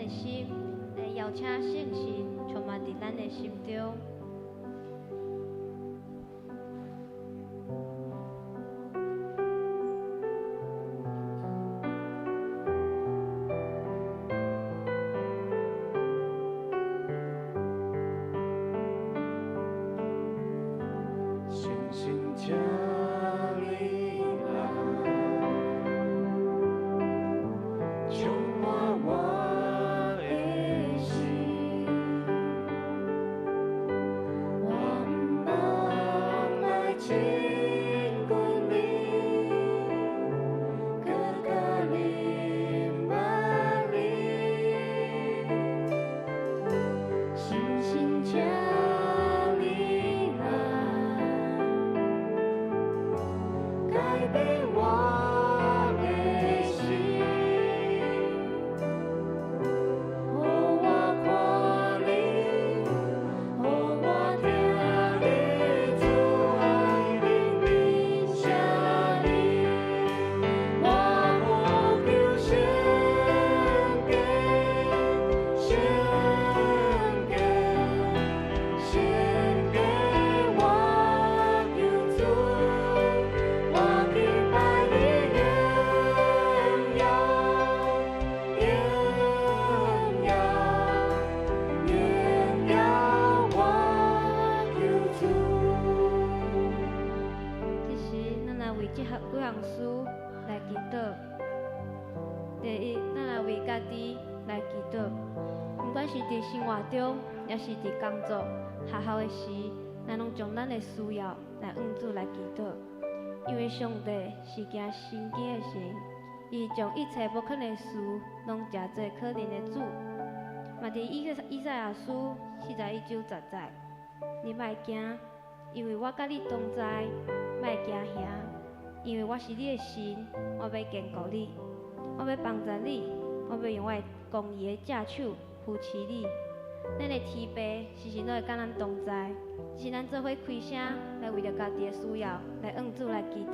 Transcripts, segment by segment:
心，来邀请圣神充满伫咱的心中。也是伫工作、学校的时，咱拢将咱的需要来向主来祈祷，因为上帝是行神迹的神，伊将一切不可能的事拢加做可能的主。嘛，伫以赛亚书41章10节，你莫惊，因为我甲你同在；莫惊吓，因为我是你的神，我要坚固你，我要帮助你，我要用我的公义的正手扶持你。咱的天父时时都会甲咱同在，只是咱做伙开声来为着家己的需要来向主来祈祷。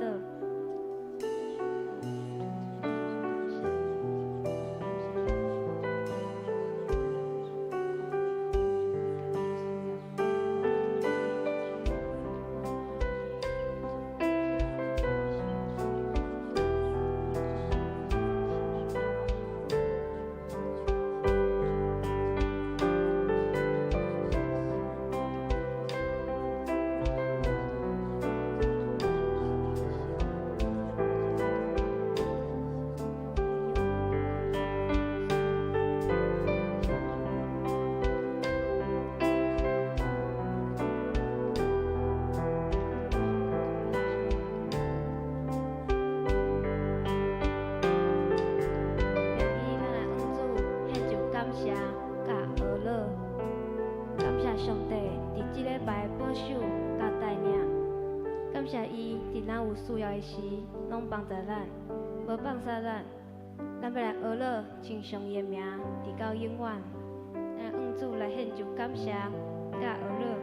需要的时，拢帮助咱，无放下咱。咱要来学乐，称上伊的名，直到永远。咱向主来献上感谢，甲学乐。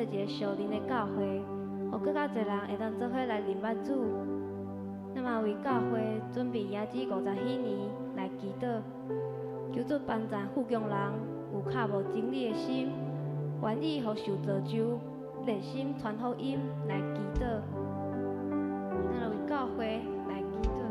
一个属灵的教会，互更较侪人会当做伙来认捌主。那么为教会准备野子50许年来祈祷，求主帮助富强人有较无真理的心，愿意互受造就，热心传福音来祈祷。那为教会来祈祷。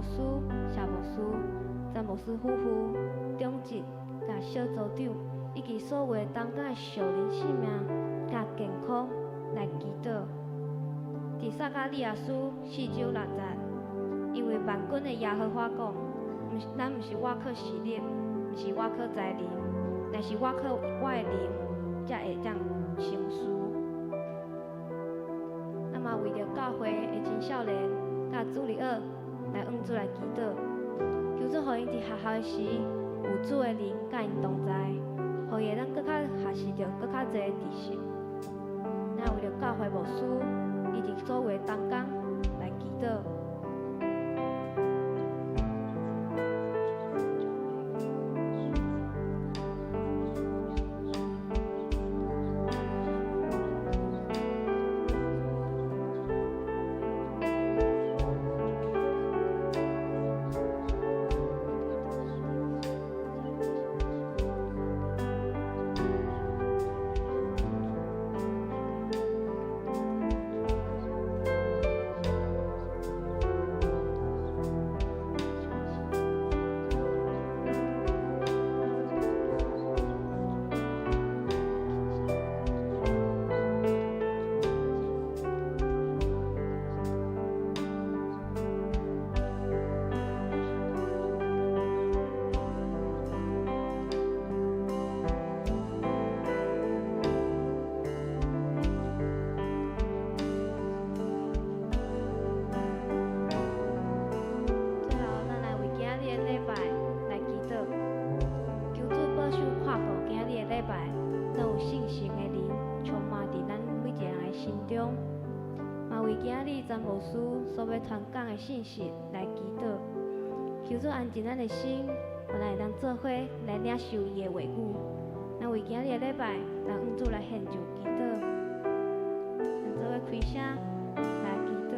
师、谢牧师、詹牧师夫妇、长职、甲小组长，以及所有当今的属灵性命甲健康来祈祷。伫撒加利亚书4章6节，因为万军的耶和华讲，咱毋是我靠实力，毋是我靠才能，乃是我靠我的灵，才会当成事。那么为着教会的青少年甲主日学来恩主来祈祷，求主互因伫学校的时有主的灵甲因同在，互伊会当搁较学习着搁较侪的知识。那为着教会牧师，伊伫所有的同工来祈祷。詹牧师所要传讲的信息来祈祷，求主安静咱的心，我咱会当做伙来领受伊的话语。咱为今日的礼拜，咱恩主来献上祈祷，咱做伙开声来祈祷。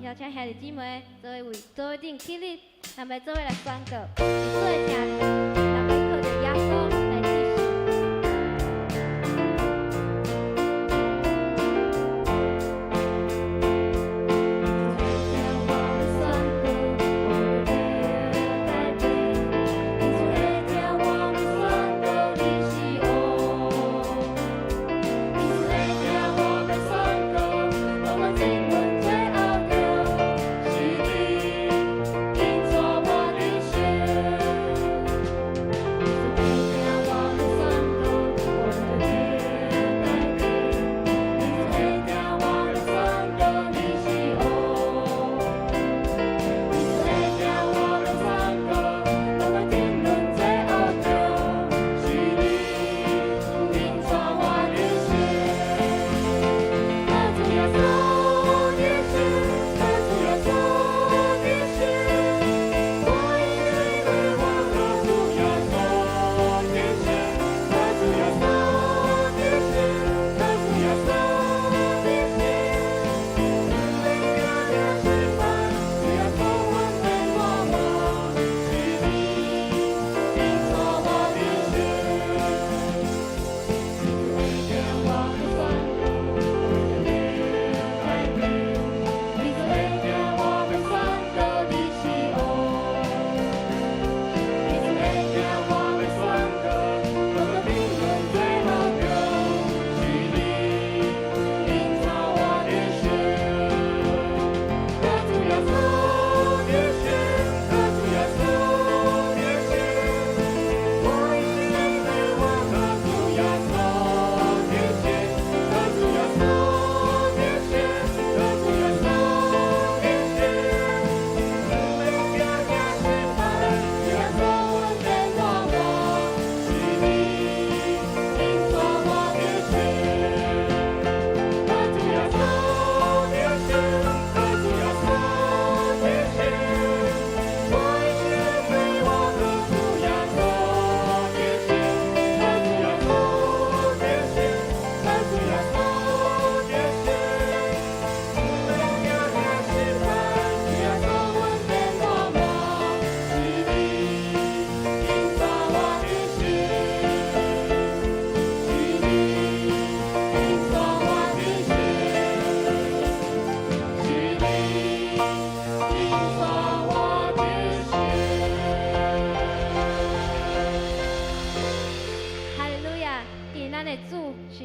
邀请兄弟姊妹做为座位顶起立，咱要做伙来宣告，是做正理，咱要靠着耶稣来执行。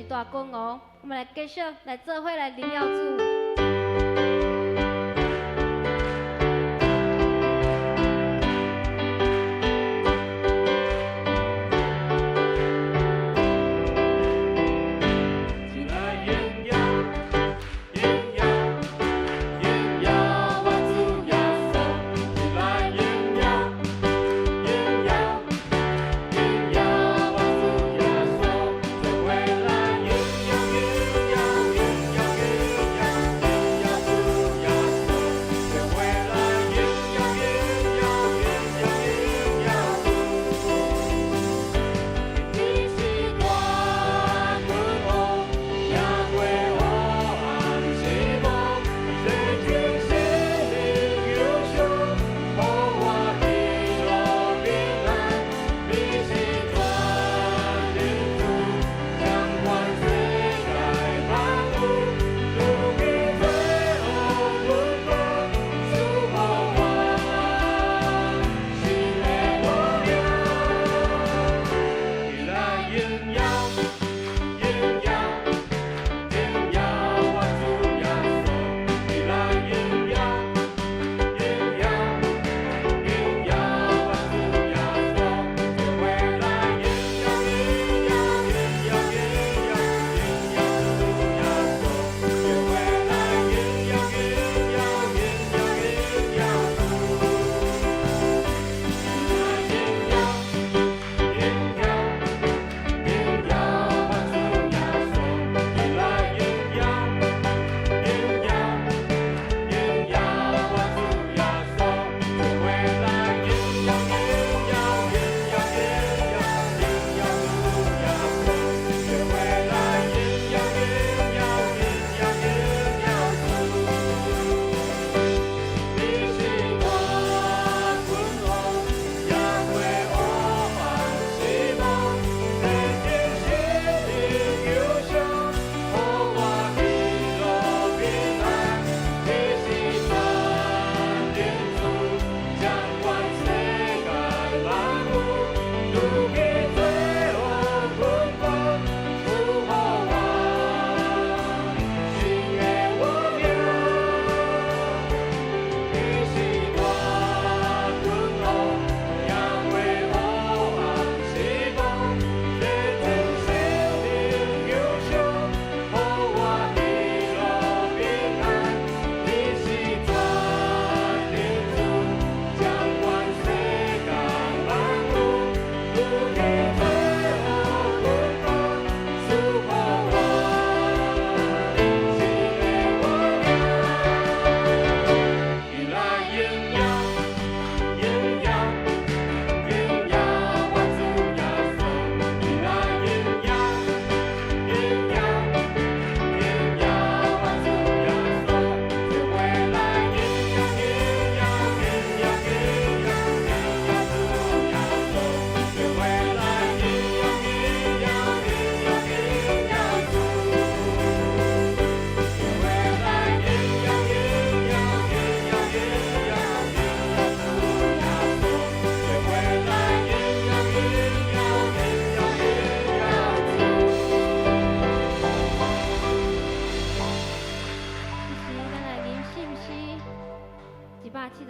大君王，我们来继续来做伙来荣耀主。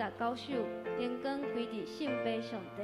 49首，连光归伫圣父上帝。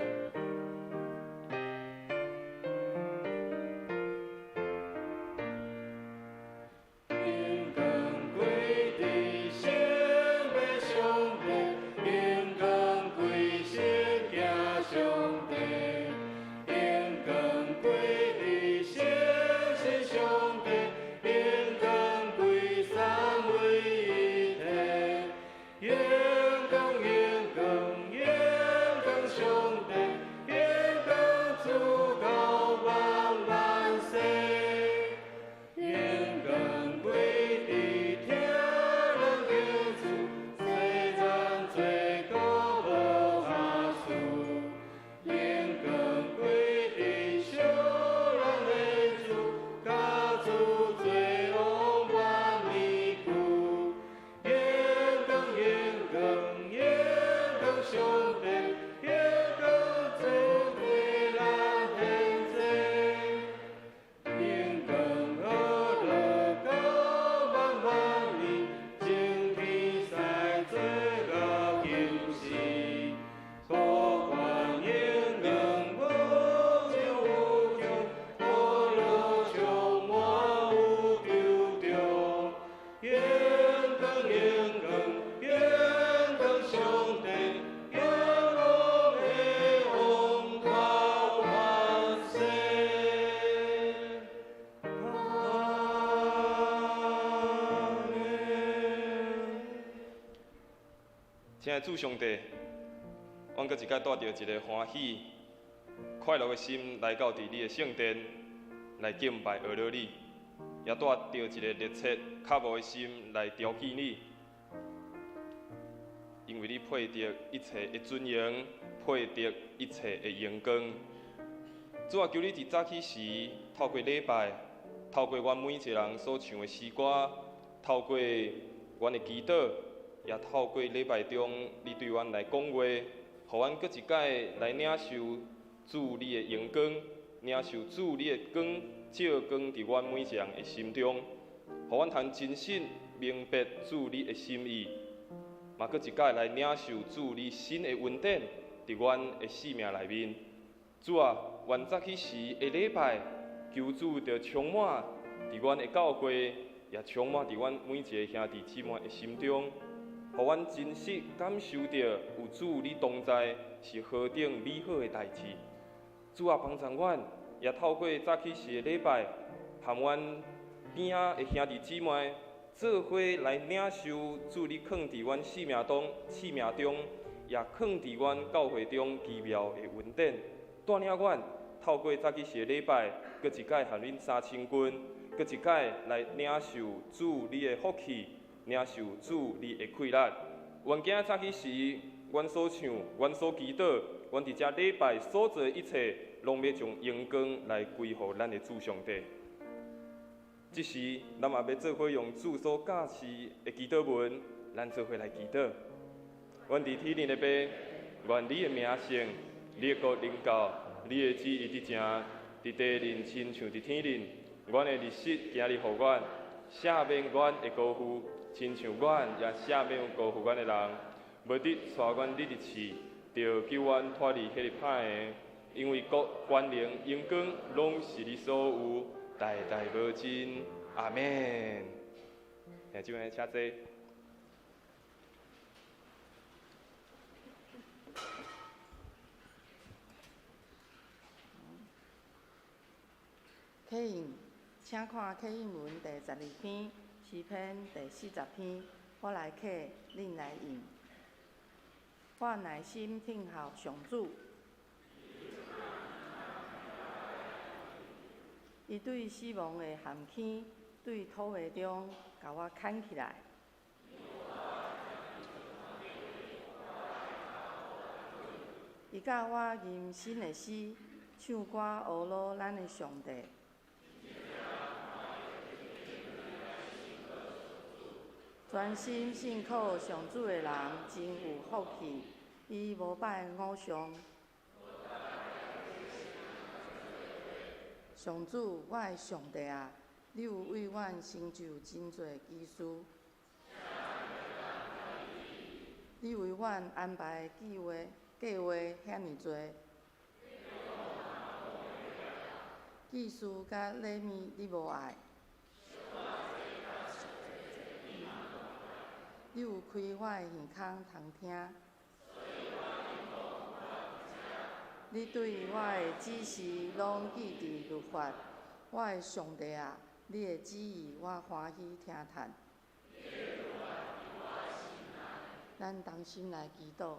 亲爱的主上帝，阮搁一届带着一个欢喜、快乐的心来到伫你的圣殿，来敬拜学了你，也带着一个热切、渴慕的心来朝见你，因为你配得一切的尊荣，配得一切的荣光。主啊，求你伫早起时，透过礼拜，透过阮每一个人所唱的诗歌，透过阮的祈祷。也透过礼拜中，你对阮来讲话，互阮搁一届来领受主你的荣光，领受主你的光，照光伫阮每一个人的心中，互阮通真心明白主你的心意，嘛搁一届来领受主你新的恩典伫阮的生命内面。主啊，愿早起时的礼拜，求主着充满伫阮的教会，也充满伫阮每一个兄弟姊妹的心中。互阮真实感受到有主你同在是何等美好的代志。主啊，帮助阮，也透过早起时的礼拜，含阮边仔的兄弟姊妹做伙来领受主你放伫阮生命中，也放伫阮教会中奇妙的恩典，带领阮透过早起时的礼拜，搁一届含恁三千军，搁一届来领受主你的福气。领受主你的快乐，愿今仔早起时，阮所唱、阮所祈祷、阮伫遮礼拜所做的一切，拢要将荣光来归乎咱的主上帝。即时，咱也要做伙用主所教示的祈祷文，咱做伙来祈祷。阮伫天灵的爸，愿你的名圣，你的国临到，你的旨意伫正，伫地灵亲像伫天灵。阮的日食今日互阮，赦免阮的辜负。亲像阮也赦免辜负阮的人，无得带阮入入去，着救阮脱离迄个歹的。因为国、权能、荣光，拢是你所有，代代无尽。阿门。下就来请坐。启应，请看启应文第12篇。诗篇第40篇，我来客，恁来应。我耐心听候上主，伊对死亡的陷阱，对土下中，甲我牵起来。伊教我吟新的诗，唱歌学乐咱的上帝。专心信靠上主的人，真有福气。伊无摆偶像。上主，我的上帝啊，你有为阮成就真侪奇事。你为阮安排计划遐尼多，祭祀甲礼物你无爱。你有开我的耳孔通听，你对我的指示拢记伫律法。我的上帝啊，你的旨意我欢喜听叹。咱同心来祈祷。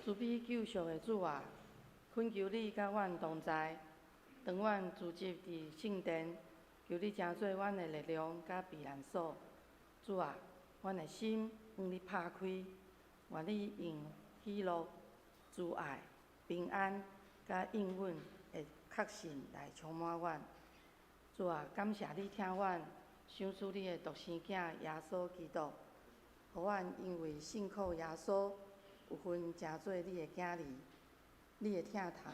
慈悲救赎的主啊，恳求你甲阮同在，当阮聚集伫圣殿，求你成做阮的力量甲避难所。主啊，阮的心向你拍开，愿你用喜乐、慈爱、平安甲应允的确信来充满阮。主啊，感谢你听阮，想赐你的独生囝耶稣基督，互阮因为信靠耶稣，有份成做你的囝儿。你的疼痛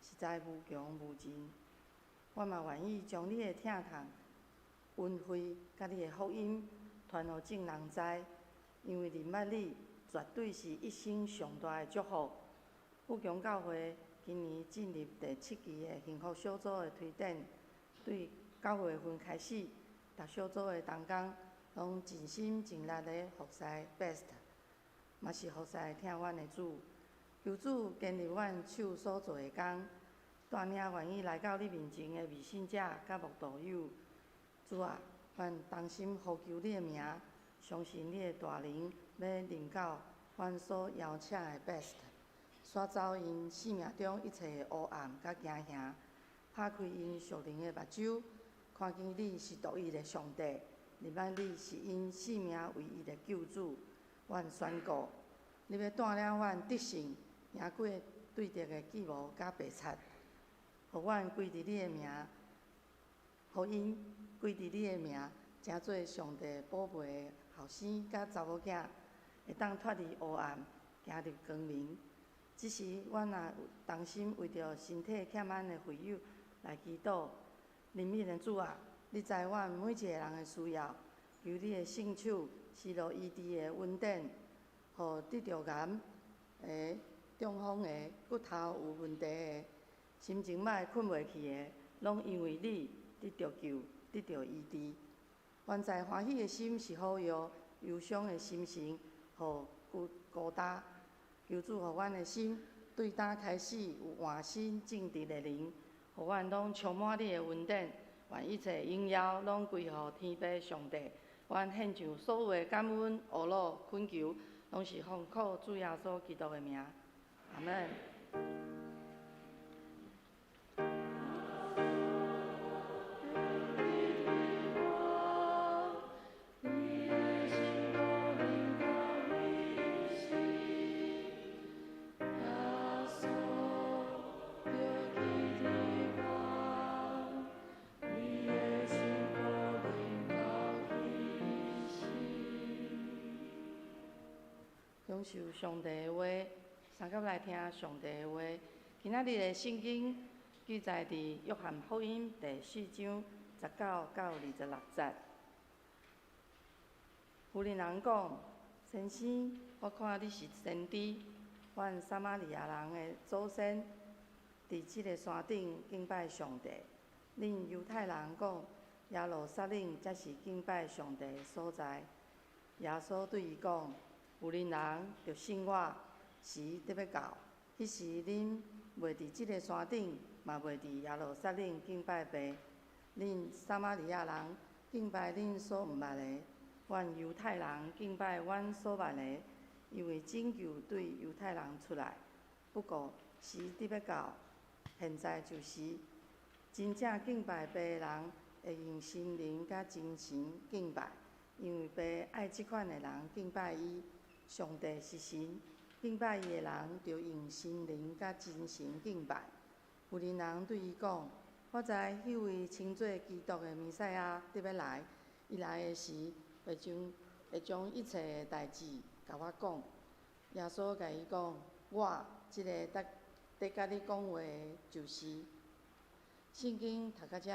实在无穷无尽，我嘛愿意将你的疼痛、恩惠甲你的福音传互众人知，因为认捌你绝对是一生上大的祝福。富强教会今年进入第7期的幸福小组的推展，对9月份开始，逐小组的同工拢尽心尽力的服侍 Best， 嘛是服侍听阮的主。求主坚立阮手所做的工，带领愿意来到你面前的未信者甲慕道友。主啊，阮同心呼求你的名，相信你的大能要临到阮所邀请的 Best， 刷走因生命中一切的黑暗甲惊吓，拍开因属灵的目睭，看见你是独一的上帝，认捌你是因生命唯一的救主。阮宣告，你要带领阮得胜，赢过对敌的计谋甲白贼，互阮归伫你的名，互因归伫你的名，成做上帝宝贝的后生甲查某囝，会当脱离黑暗，行入光明。只是阮若同心为着身体欠安的会友来祈祷，怜悯的主啊，你知阮每一个人的需要，求你的圣手施落医治的稳定，互得着癌的、中风的、骨头有问题的、心情歹困袂去的，拢因为你得着救，得着医治。原在欢喜的心是好药，忧伤的心情互孤单。求主互阮的心对胆开始有换新正直的灵，互阮拢充满你的恩典，愿一切荣耀拢归乎天父上帝。阮献上所有的感恩、懊恼、恳求，拢是奉靠主耶稣基督的名。阿门。享受上帝的话，三甲来听上帝的话。今仔日的圣经记载伫约翰福音第4章19到26节。有人讲：先生，我看你是先知。阮撒玛利亚人的祖先伫即个山顶敬拜上帝。恁犹太人讲，耶路撒冷才是敬拜上帝的所在。耶稣对伊讲：有人着信我，时得要到，迄时恁袂伫即个山顶，嘛袂伫耶路撒冷敬拜爸。恁撒玛利亚人敬拜恁所毋捌的，阮犹太人敬拜阮所捌的，因为拯救对犹太人出来。不过时得要到，现在就是，真正敬拜爸的人会用心灵甲精神敬拜，因为爸爱即款的人敬拜伊。上帝是神，敬拜伊的人着用心灵甲精神敬拜。有人对伊讲：我知迄位称作基督的弥赛亚得要来，伊来的时会将一切的代志甲我讲。耶稣甲伊讲：我即个得甲你讲话的就是。圣经读到遮，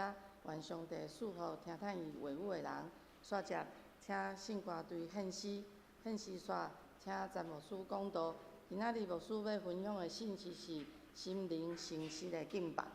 愿上帝赐福听伊话语的人。煞接，请圣歌队献诗，献诗煞，请詹牧师讲道。今仔日牧师要分享的信息是心灵诚实的敬拜。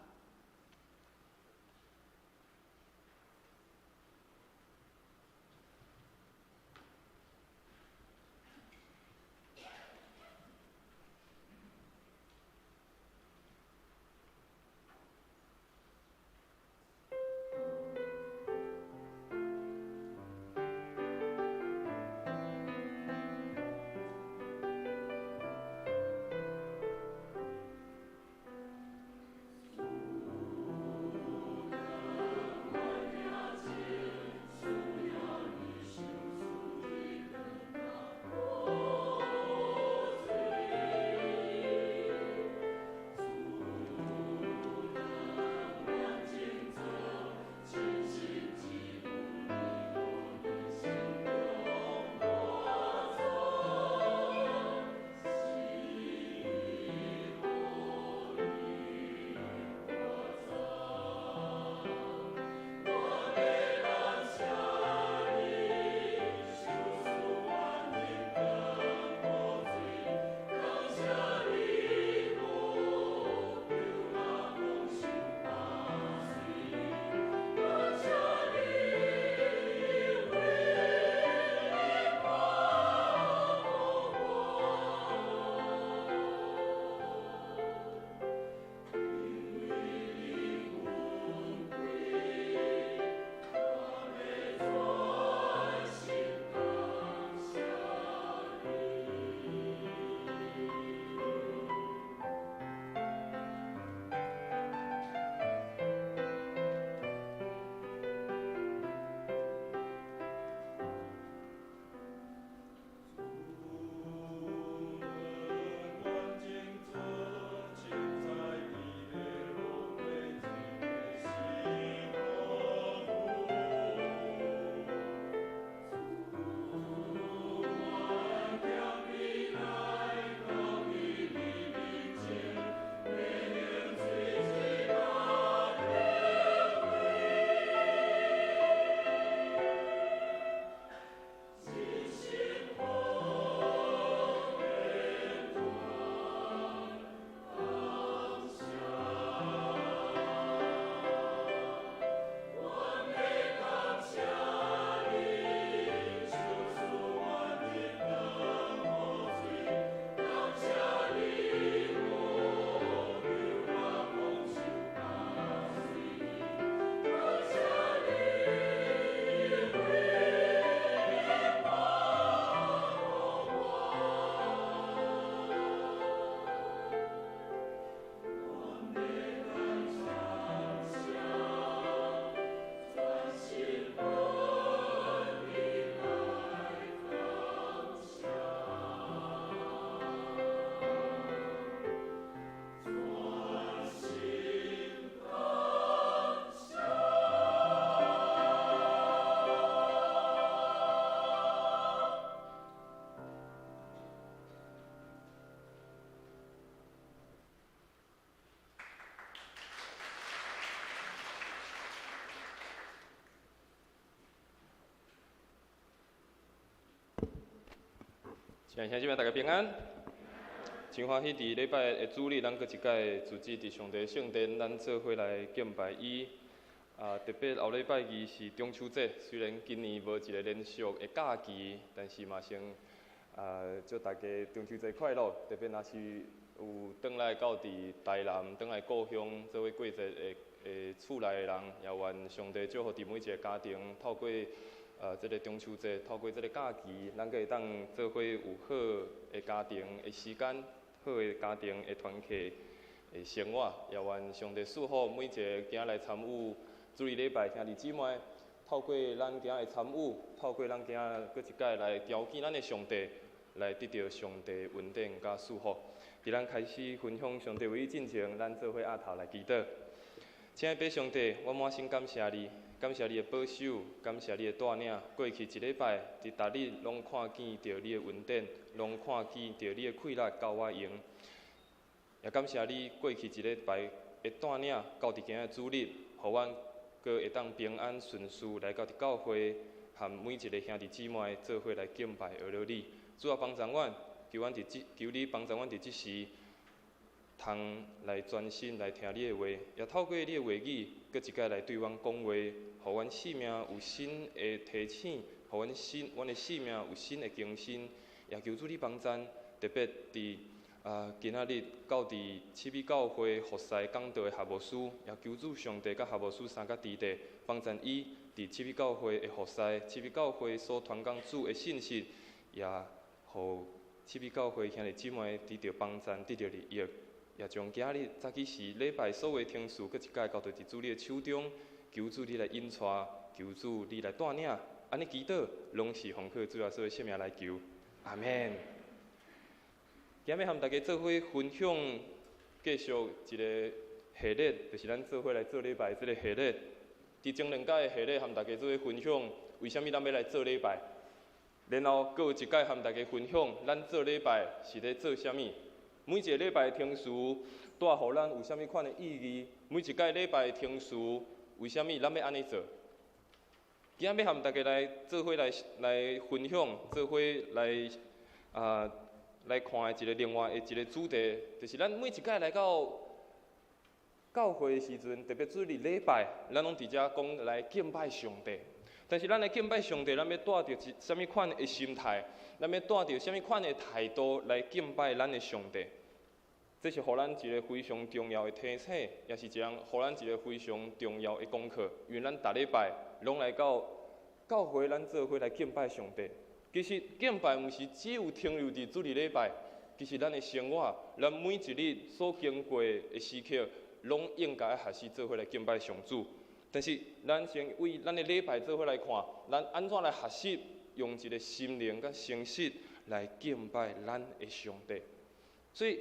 亲爱的兄弟们，大家平安。真欢喜伫礼拜的主日，咱搁一届自己伫上帝圣殿，咱做伙来敬拜伊。特别后礼拜二是中秋节，虽然今年无一个连续的假期，但是嘛先祝大家中秋节快乐。特别若是有转来到伫台南，转来故乡做伙过节的厝内的人，也愿上帝祝福伫每一个家庭，透过这个中秋节，透过这个假期，咱可会当做伙有好的家庭的时间，好的家庭的团契的生活，也愿上帝祝福每一个今来参与主日礼拜兄弟姊妹，透过咱今的参与，透过咱今搁一届来朝见咱的上帝，来得到上帝恩典甲祝福。伫咱开始分享上帝为伊进前，咱做伙压头来祈祷。亲爱的上帝，我满心感谢你。感谢你的保守，感谢你的带领。过去一礼拜，伫逐日拢看见到你的恩典，拢看见到你的快乐教我用。也感谢你过去一礼拜会带领到伫今仔主日，互阮阁会当平安顺遂来到伫教会，和每一个兄弟姊妹做伙来敬拜学了你。主要帮助阮，求你帮助阮伫即时，通来专心来听你的话，也透过你的话语，阁一摆来对阮讲话，互阮生命有新的提醒，互阮的生命有新的更新。也求主你帮助，特别伫今仔日到伫七美教会服侍讲道的夏牧师，也求主上帝甲夏牧师三个弟弟帮助伊伫七美教会的服侍，七美教会所传讲主的信息，也互七美教会兄弟姊妹得到帮助，得到利益。也将今日早起时礼拜所有的听事，搁一摆交到伫主你的手中，求主你来引带，求主你来带领，安尼祈祷，拢是奉靠主耶稣的圣名来求，阿免。今日和大家做伙分享，继续一个系列，就是咱做伙来做礼拜这个系列。伫前两届的系列，和大家做伙分享，为什么咱要来做礼拜？然后，搁有一届和大家分享，咱做礼拜是咧做啥物？每一个礼拜的听事带互咱有啥物款的意义？每一届礼拜的听事，为什么咱要安尼做？今日要和大家来做伙来分享，做伙来来看的另外一个主题，就是咱每一届来到教会的时阵，特别注意礼拜，咱拢伫遮讲来敬拜上帝。但是咱来敬拜上帝，咱要带着啥物款的心态？咱要带着啥物款的态度来敬拜咱的上帝？这是互咱一个非常重要的提醒，也是互咱一个非常重要的功课。因为咱逐礼拜拢来到教会，咱做伙来敬拜上帝。其实敬拜毋是只有停留伫主日礼拜，其实咱的生活，咱每一日所经过的时刻，拢应该学习做伙来敬拜上主。但是咱先为咱的礼拜做伙来看，咱安怎来学习用一个心灵甲诚实来敬拜咱的上帝。所以，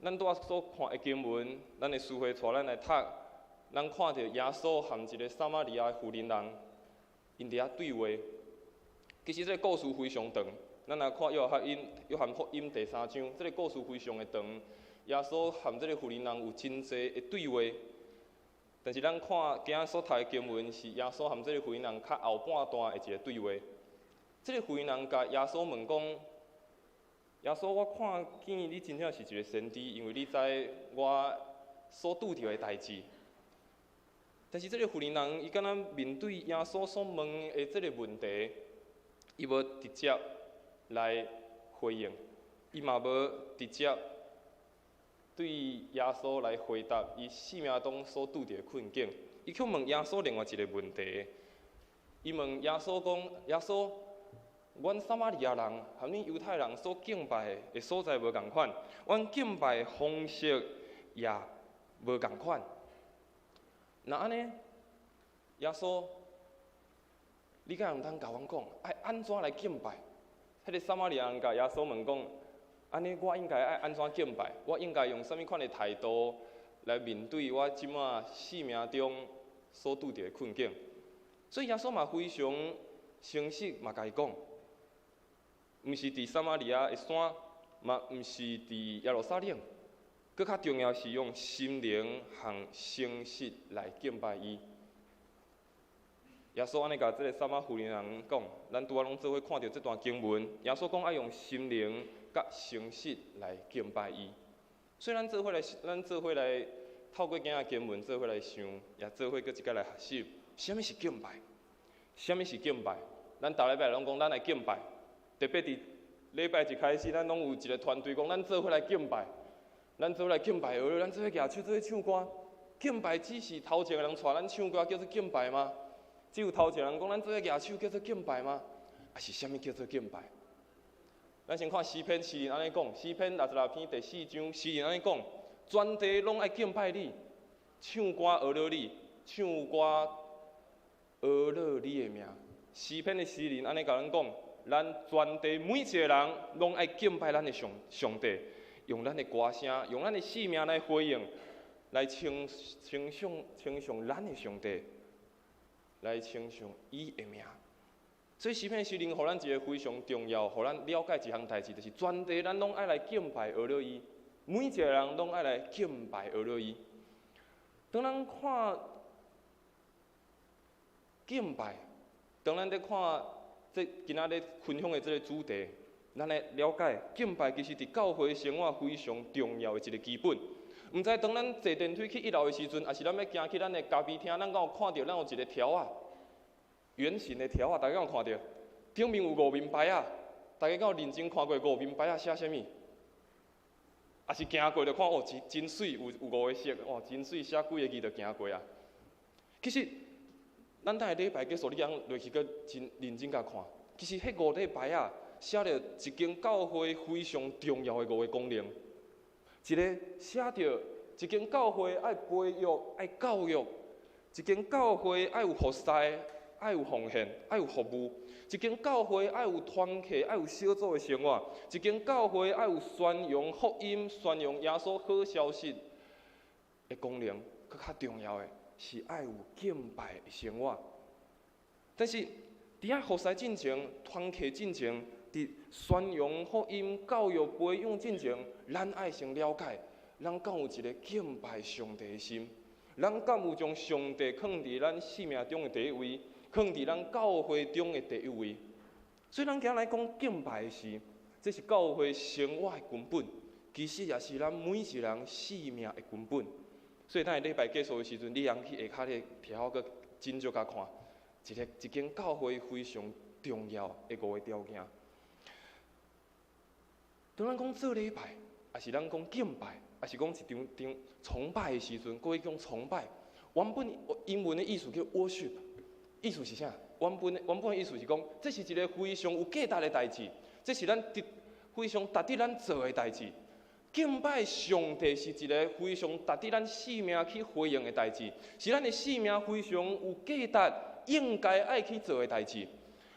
咱拄仔所看的经文，咱的思会带咱来读，咱看到耶稣和一个撒玛利亚的妇人人，因伫遐对话。其实这个故事非常长，咱来看约翰福音第3章，这个故事非常的长。耶稣和这个妇人人有真侪的对话，但是咱看今仔所读的经文是耶稣和这个妇人人较后半段的一个对话。这个妇人人甲耶稣问讲：耶稣，我看见你真正是一个先知，因为你知我所拄着的代志。但是这个妇人人，伊敢若面对耶稣所问的这个问题，伊无直接来回应，伊嘛无直接对耶稣来回答伊生命中所拄着的困境。伊去问耶稣另外一个问题，伊问耶稣讲：耶稣，阮撒玛利亚人和恁犹太人所敬拜的所在无共款，阮敬拜的方式也无共款。那安尼，耶稣，你敢毋通甲阮讲，爱安怎来敬拜？迄个撒玛利亚人甲耶稣问讲，安尼我应该爱安怎敬拜？我应该用啥物款的态度来面对我即马生命中所拄着的困境？所以耶稣嘛非常诚实，嘛甲伊讲，毋是伫撒玛利亚的山，嘛毋是伫耶路撒冷，搁较重要是用心灵和诚实来敬拜伊。耶稣安尼甲这个撒玛妇人人讲，咱拄仔拢做伙看到这段经文。耶稣讲爱用心灵甲诚实来敬拜伊。所以咱做伙来透过今仔经文做伙来想，也做伙搁一摆来学习，什么是敬拜？什么是敬拜？咱逐礼拜拢讲咱来敬拜，特别伫礼拜一开始，咱拢有一个团队讲，咱做伙来敬拜，咱做伙来敬拜，咱做伙举手，做伙唱歌。敬拜只是头前个人带咱唱歌叫做敬拜吗？只有头前人讲咱做伙举手叫做敬拜吗？还是啥物叫做敬拜？咱先看诗篇，诗人安尼讲，诗篇66篇第4章，诗人安尼讲，全地拢爱敬拜你，唱歌学了你，唱歌学了你的名。诗篇的诗人安尼甲咱讲，咱全地每一个人拢爱敬拜咱的上帝，用咱的歌声，用咱的生命来回应，来称颂咱的上帝。来称颂伊的名，所以诗篇诗人，互咱一个非常重要，互咱了解一项代志，就是全地咱拢爱来敬拜学了伊。每一个人拢爱来敬拜俄罗伊。当咱看敬拜，当咱咧看这今仔日分享的这个主题，咱来了解敬拜其实伫教会生活非常重要的一个基本。毋知当咱坐电梯去1楼的时阵，还是咱要行去咱的咖啡厅，咱敢有看到咱有一个条啊，圆形的条啊，大家敢有看到？顶面有5面牌啊，大家敢有认真看过5面牌啊写啥物？也是行过就看哦，真水，有5个色，哦，真水，写几个字就行过啊。其实，咱等下礼拜结束，你通落去搁真认真甲看。其实迄5个牌啊，写着一间教会非常重要的5个功能。一个写着一间教会爱培育、爱教育；一间教会爱有服侍、爱有奉献、爱有服务；一间教会爱有团契、爱有小组的生活；一间教会爱有宣扬福音、宣扬耶稣好消息的功能。搁较重要的是爱有敬拜的生活。但是伫遐服侍进前、团契进前，伫宣扬福音、教育培养进前，咱爱先了解，咱敢有一个敬拜上帝的心？咱敢有将上帝放伫咱生命中的第一位，放伫咱教会中的第一位？所以咱今日来讲敬拜的时，这是教会生活的根本，其实也是咱每一人生命的根本。所以等下礼拜结束的时阵，你通去下骹咧条个真少甲看，一间教会非常重要的5个条件。当咱讲做礼拜，也是咱讲敬拜，也是讲一场崇拜的时阵，各位讲崇拜。原本英文的意思叫 worship， 意思是啥？原本的意思是讲，这是一个非常有价值的代志，这是咱非常值得咱做的代志。敬拜上帝是一个非常值得咱生命去回应的代志，是咱的生命非常有价值、应该爱去做的代志。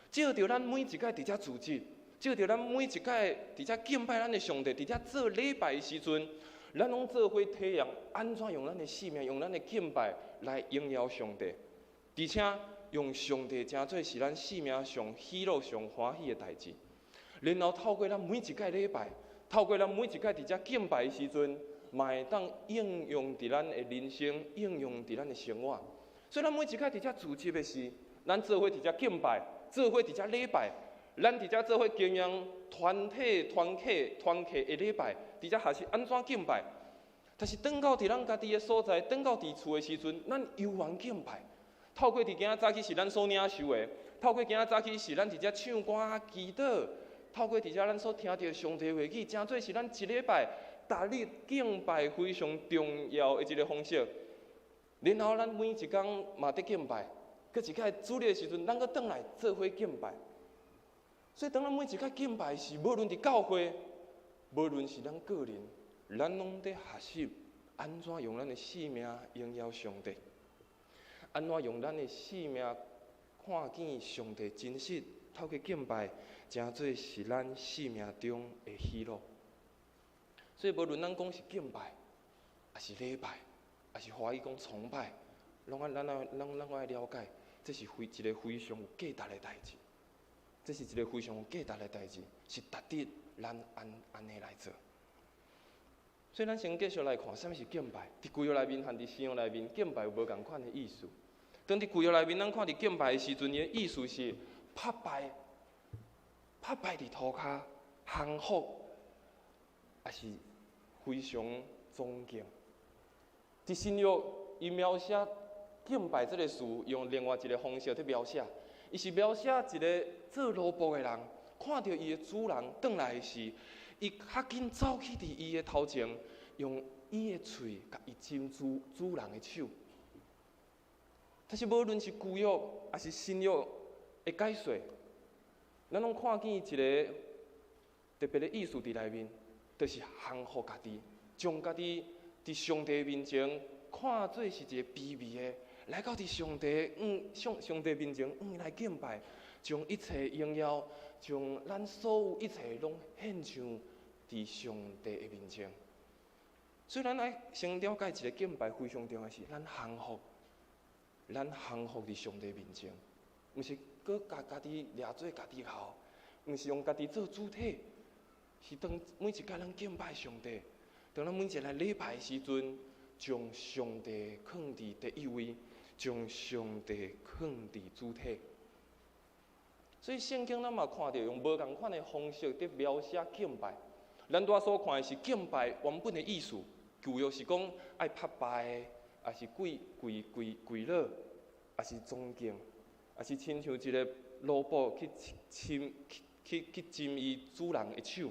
照着咱每一届伫遮组织，照着咱每一届伫遮敬拜咱的上帝，伫遮做礼拜的时阵，咱拢做伙体验安怎用咱的生命、用咱的敬拜来荣耀上帝，而且用上帝诚做是咱生命上喜乐、上欢喜的代志。然后透过咱每一届礼拜，透过咱每一届伫遮敬拜的时阵，嘛会当应用伫咱的人生，应用伫咱的生活。所以咱每一届伫遮组织的时，咱做伙伫遮敬拜，做伙伫遮礼拜，咱伫遮做伙经营团契的礼拜，伫遮学习安怎敬拜。但是等到伫咱家己的所在，等到伫厝的时阵，咱犹原敬拜。透过伫今仔早起是咱所领受的，透过今仔早起是咱伫遮唱歌、祈祷。透过伫遮咱所听到上帝话语，诚做是咱一礼拜逐日敬拜非常重要的一个方式。然后咱每一工嘛得敬拜，搁一届主日的时阵，咱搁转来做伙敬拜。所以当咱每一届敬拜时，无论伫教会，无论是咱个人，咱拢得学习安怎用咱的生命荣耀上帝，安怎用咱的生命看见上帝真实。透过敬拜，诚做是咱生命中的喜乐。所以无论咱讲是敬拜，还是礼拜，还是华语讲崇拜，咱爱了解，这是一个非常有价值的代志。这是一个非常有价值的代志，是值得咱安尼来做。所以咱先继续来看，啥物是敬拜？伫旧约内面和伫新约内面，敬拜有无共款的意思。当伫旧约内面，咱看伫敬拜的时阵，伊的意思是拍拜伫涂骹，降服，也是非常尊敬。伫新约，伊描写敬拜这个事，用另外一个方式去描写。伊是描写一个做奴仆的人，看到伊的主人转来时，伊较紧走去伫伊的头前，用伊的喙甲伊亲主人的手。但是无论是旧约还是新约的解说，咱拢看见一个特别的意思伫内面，就是降服家己，将家己伫上帝面前看做是一个卑微的，来到伫上帝面前，来敬拜，将一切荣耀，将咱所有一切拢献上伫上帝的面前。所以咱爱先了解一个敬拜非常重要的是，咱降服伫上帝面前，毋是搁家己掠做家己后，毋是用家己做主体，是当每一届咱敬拜上帝，当咱每一个来礼拜的时阵，将上帝放伫第一位，将上帝放伫主体。所以圣经咱嘛看到用无共款的方式伫描写敬拜。咱拄仔所看的是敬拜原本的意思，旧约是讲爱拍拜，也是跪落，也是尊敬，也是亲像一个奴仆去亲伊主人的手。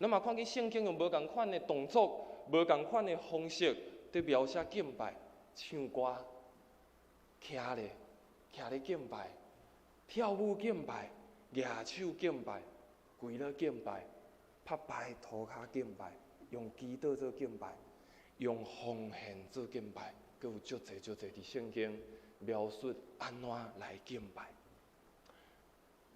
咱嘛看见圣经用无共款的动作、无共款的方式伫描写敬拜，唱歌、徛咧敬拜。跳舞敬拜，举手敬拜，跪了敬拜，拍拜涂骹敬拜，用祈祷做敬拜，用奉献做敬拜，佮有足侪伫圣经描述安怎来敬拜。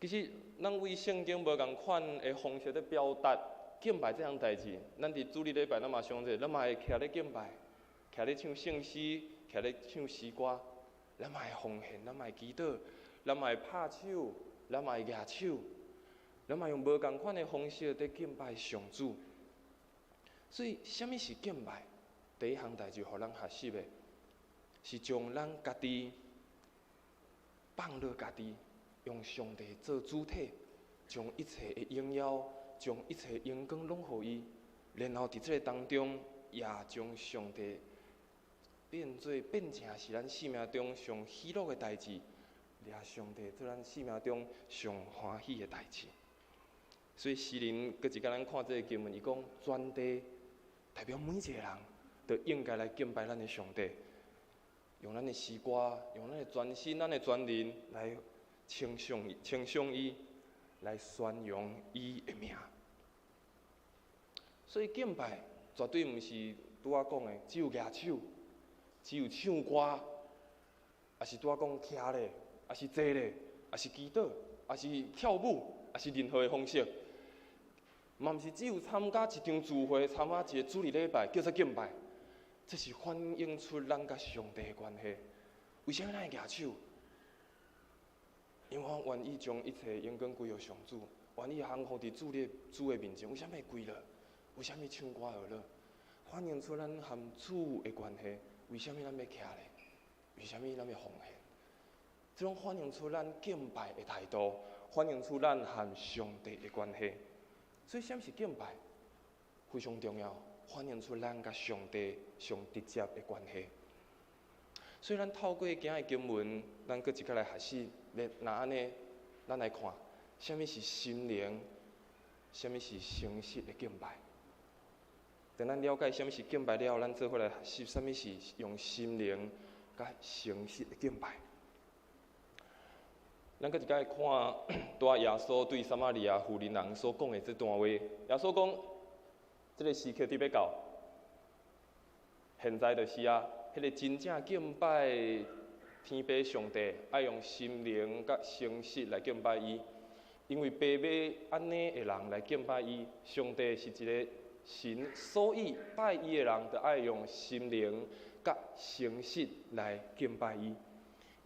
其实，咱为圣经无共款的方式咧表达敬拜这项代志，咱伫主日礼拜咱嘛相信，咱嘛会徛咧敬拜，徛咧唱圣诗，徛咧唱诗歌，咱嘛会奉献，咱嘛会祈祷。咱嘛会拍手，咱嘛会举手，咱嘛用无共款的方式在敬拜上主。所以，什么是敬拜？第一项代志，互咱学习的，是将咱家己放落家己，用上帝做主体，将一切的荣耀、将一切荣光拢互伊，然后伫这个当中，也将上帝变成是咱生命中上喜乐的代志。也上帝做咱生命中上欢喜的代志，所以诗人搁一甲咱看这个经文，伊讲全地代表每一个人，都应该来敬拜咱的上帝，用咱的诗歌，用咱的全心、咱的全人来称颂伊，来宣扬伊的名。所以敬拜绝对毋是拄仔讲的，只有举手，只有唱歌，也是拄仔讲徛咧。也是坐咧，也是祈祷，也是跳舞，也是任何的方式，嘛毋是只有参加一场聚会，参加一个主日礼拜叫做敬拜，这是反映出咱甲上帝的关系。为什么咱会举手？因为我愿意将一切荣光归予上主，愿意降服伫主的面前。为什么会跪落？为什么唱歌而落？反映出咱和主的关系。为什么咱要徛咧？为什么咱要奉献？这种反映出咱敬拜的态度，反映出咱和上帝的关系。所以，什么是敬拜？非常重要，反映出咱甲上帝上直接的关系。所以，咱透过今日经文，咱搁一个来学习。那安尼，咱来看，什么是心灵，什么是诚实的敬拜。等咱了解什么是敬拜了后，咱做伙来学习什么是用心灵甲诚实的敬拜。咱搁一摆看，带耶稣对撒玛利亚妇人人所讲的这段话。耶稣讲，这个时刻伫要到，现在就是啊，迄个真正敬拜天父上帝，爱用心灵甲诚实来敬拜伊。因为爸爸安尼的人来敬拜伊，上帝是一个神，所以拜伊的人就爱用心灵甲诚实来敬拜伊。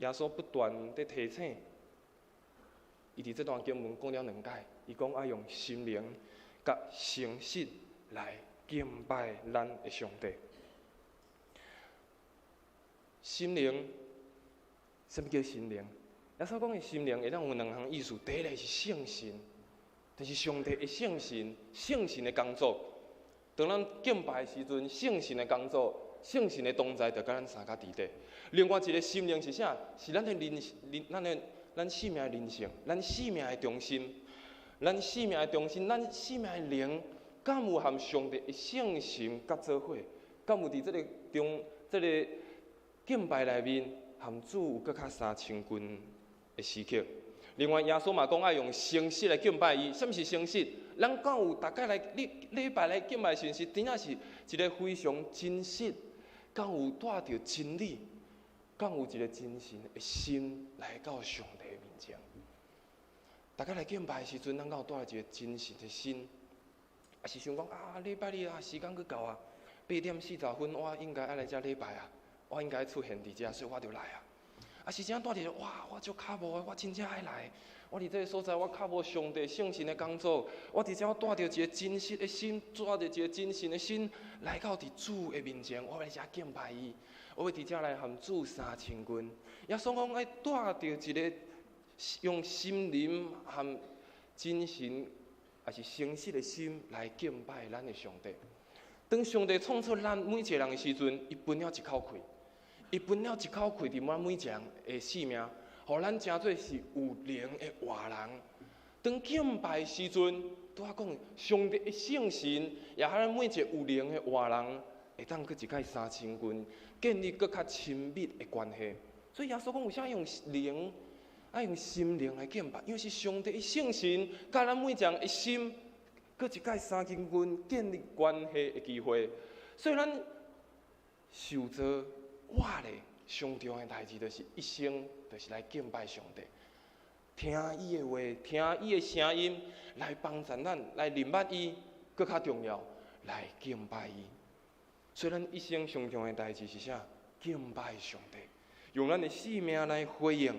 耶稣不断地提醒。伊伫这段经文讲了2解，伊讲爱用心灵甲诚实来敬拜咱的上帝。心灵，什么叫心灵？耶稣讲的心灵，会当有2项意思。第一个是圣神，就是上帝的圣神，圣神的工作。当咱敬拜的时阵，圣神的工作，圣神的同在，就甲咱三甲伫地。另外一个心灵是啥？是咱生命的人生，咱生命的中心，咱生命的中心，咱生命的灵，敢有和上帝的圣神甲做伙？敢有伫这个敬拜内面，和主有搁较相亲近的时刻？另外，耶稣嘛讲爱用诚实来敬拜伊。什么是诚实？咱敢有大家来礼拜来敬拜诚实，真正是一个非常真实，敢有带着真理？敢有一个真诚的心来到上帝面前？大家来敬拜的时阵，咱敢有带一个真诚的心？还是想讲啊，礼拜日啊，时间去到啊，8点40分，我应该爱来遮礼拜啊，我应该出现伫遮，所以我就来啊。啊是怎带着哇，我足较无的，我真正爱来。我伫这个所在，我较无上帝圣神的工作，我伫遮我带着一个真实的心，带着一个真心的心来到伫主的面前，我要来遮敬拜伊，我要伫遮来含主三千军。耶稣讲爱带着一个用心灵和真心，也是诚实的心来敬拜咱的上帝。当上帝创造咱每一个人的时阵，伊分了一口气，伊分了一口气伫咱每一个人的性命。互咱诚做是有灵的活人。当敬拜的时阵，拄仔讲上帝的圣神，也和咱每一个有灵的活人，会当搁一解三千军，建立搁较亲密的关系。所以耶稣讲，为啥用灵，爱用心灵来敬拜？因为是上帝的圣神，甲咱每一个人的心，搁一解三千军，建立关系的机会。所以咱受造活咧。上重要的代志，就是一生，就是来敬拜上帝，听伊的话，听伊的声音，来帮助咱，来认捌伊，搁较重要，来敬拜伊。所以咱一生上重要的代志是啥？敬拜上帝，用咱的性命来回应，